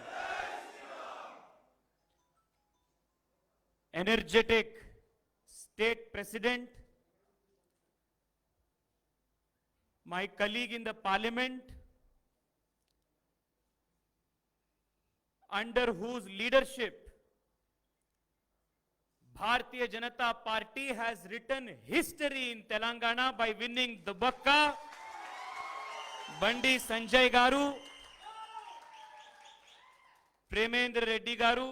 Energetic state president, my colleague in the parliament, under whose leadership Bharatiya Janata Party has written history in Telangana by winning Dubbakka, Bandi Sanjay Garu, Premendra Reddy Garu,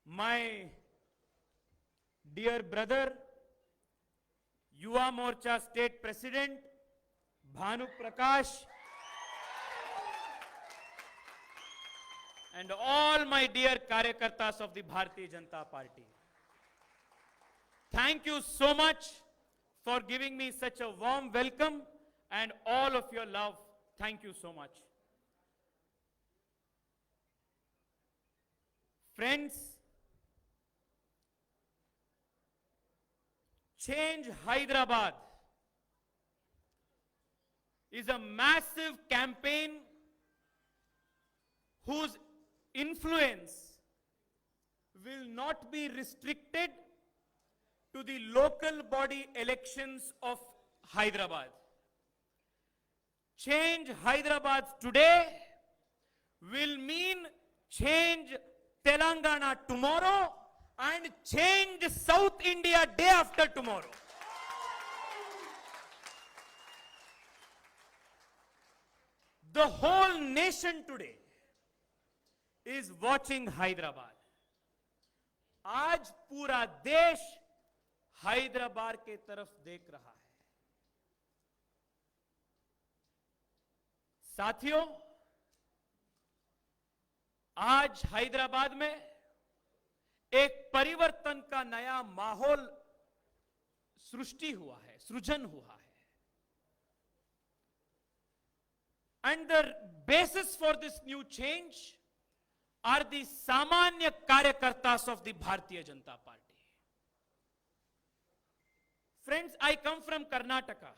my dear brother, Yuva Morcha State President, Bhanu Prakash, and all my dear Karyakartas of the Bharatiya Janata Party. Thank you so much for giving me such a warm welcome and all of your love. Thank you so much. Friends, Change Hyderabad is a massive campaign whose influence will not be restricted to the local body elections of Hyderabad. Change Hyderabad today will mean change Telangana tomorrow and change South India day after tomorrow. The whole nation today is watching Hyderabad. आज पूरा देश हैदराबाद के तरफ देख रहा है. साथियों, आज हैदराबाद में एक परिवर्तन का नया माहौल सृष्टि हुआ है, सृजन हुआ है. And the basis for this new change are the Samanya Karyakartas of the Bharatiya Janata Party. Friends, I come from Karnataka.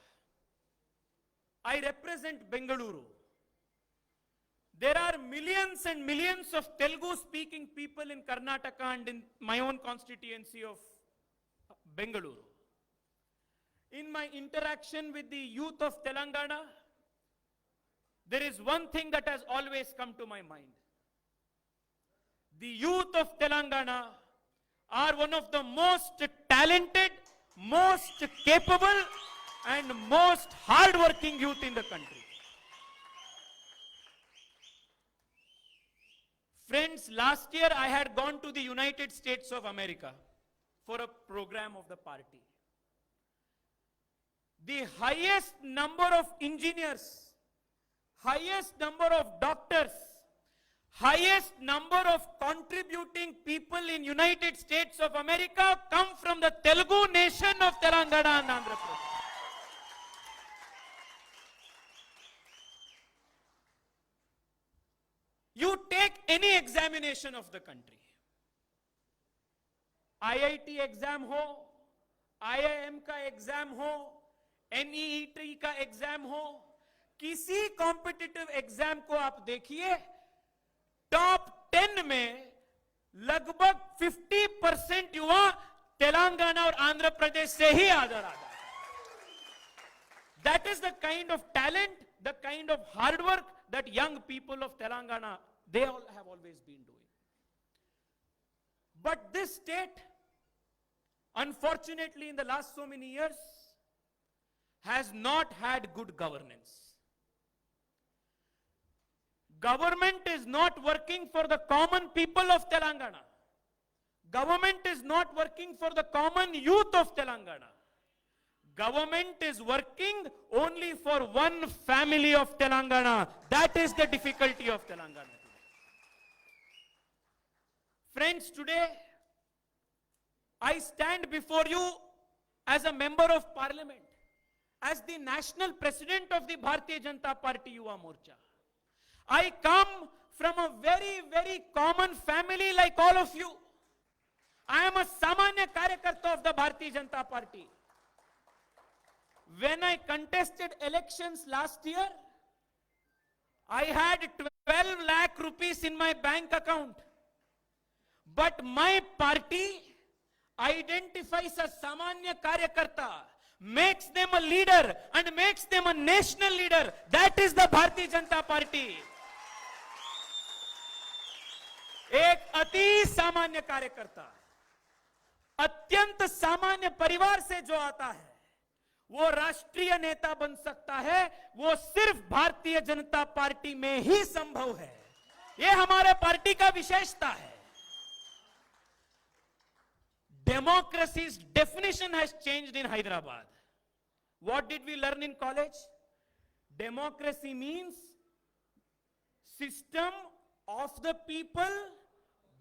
I represent Bengaluru. There are millions and millions of Telugu speaking people in Karnataka and in my own constituency of Bengaluru. In my interaction with the youth of Telangana, there is one thing that has always come to my mind. The youth of Telangana are one of the most talented, most capable, and most hardworking youth in the country. Friends, last year I had gone to the United States of America for a program of the party. The highest number of engineers, highest number of doctors, highest number of contributing people in United States of America come from the Telugu nation of Telangana and Andhra Pradesh. You take any examination of the country, IIT exam ho, IIM का exam हो, NEET का exam हो, किसी competitive exam को आप देखिए, top 10 में लगभग 50% युवा तेलंगाना और आंध्र प्रदेश से ही आदर आता है. That is the kind of talent, the kind of hard work that young people of Telangana, they all have always been doing. But this state, unfortunately, in the last so many years, has not had good governance. Government is not working for the common people of Telangana. Government is not working for the common youth of Telangana. Government is working only for one family of Telangana. That is the difficulty of Telangana today. Friends, today I stand before you as a member of parliament, as the national president of the Bharatiya Janata Party Yuva Morcha. I come from a very, very common family like all of you. I am a Samanya Karyakarta of the Bharatiya Janata Party. When I contested elections last year, I had 12 lakh rupees in my bank account. But my party identifies a Samanya Karyakarta, makes them a leader and makes them a national leader. That is the Bharatiya Janata Party. एक अति सामान्य कार्यकर्ता, अत्यंत सामान्य परिवार से जो आता है, वो राष्ट्रीय नेता बन सकता है. वो सिर्फ भारतीय जनता पार्टी में ही संभव है. ये हमारे पार्टी का विशेषता है. Democracy's definition has changed in Hyderabad. What did we learn in college? Democracy means system of the people,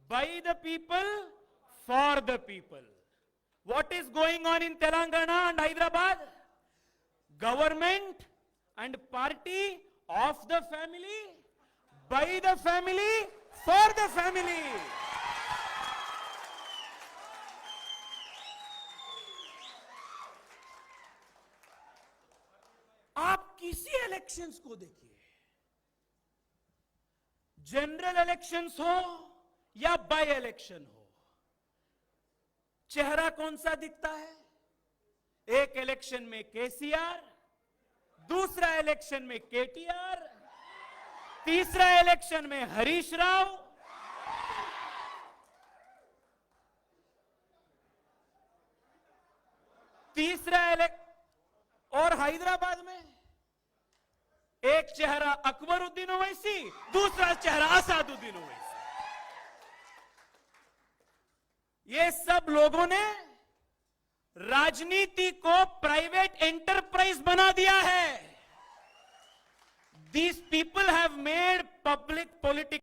by the people, for the people. What is going on in Telangana and Hyderabad? Government and party of the family, by the family, for the family. आप किसी elections को देखिए, general elections हो या by election हो, चेहरा कौन सा दिखता है? एक इलेक्शन में केसीआर, दूसरा इलेक्शन में केटीआर, तीसरा इलेक्शन में हरीश राव, तीसरा और हैदराबाद में एक चेहरा अकबरुद्दीन ओवैसी, दूसरा चेहरा असादुद्दीन ओवैसी. ये सब लोगों ने राजनीति को प्राइवेट एंटरप्राइज बना दिया है. These people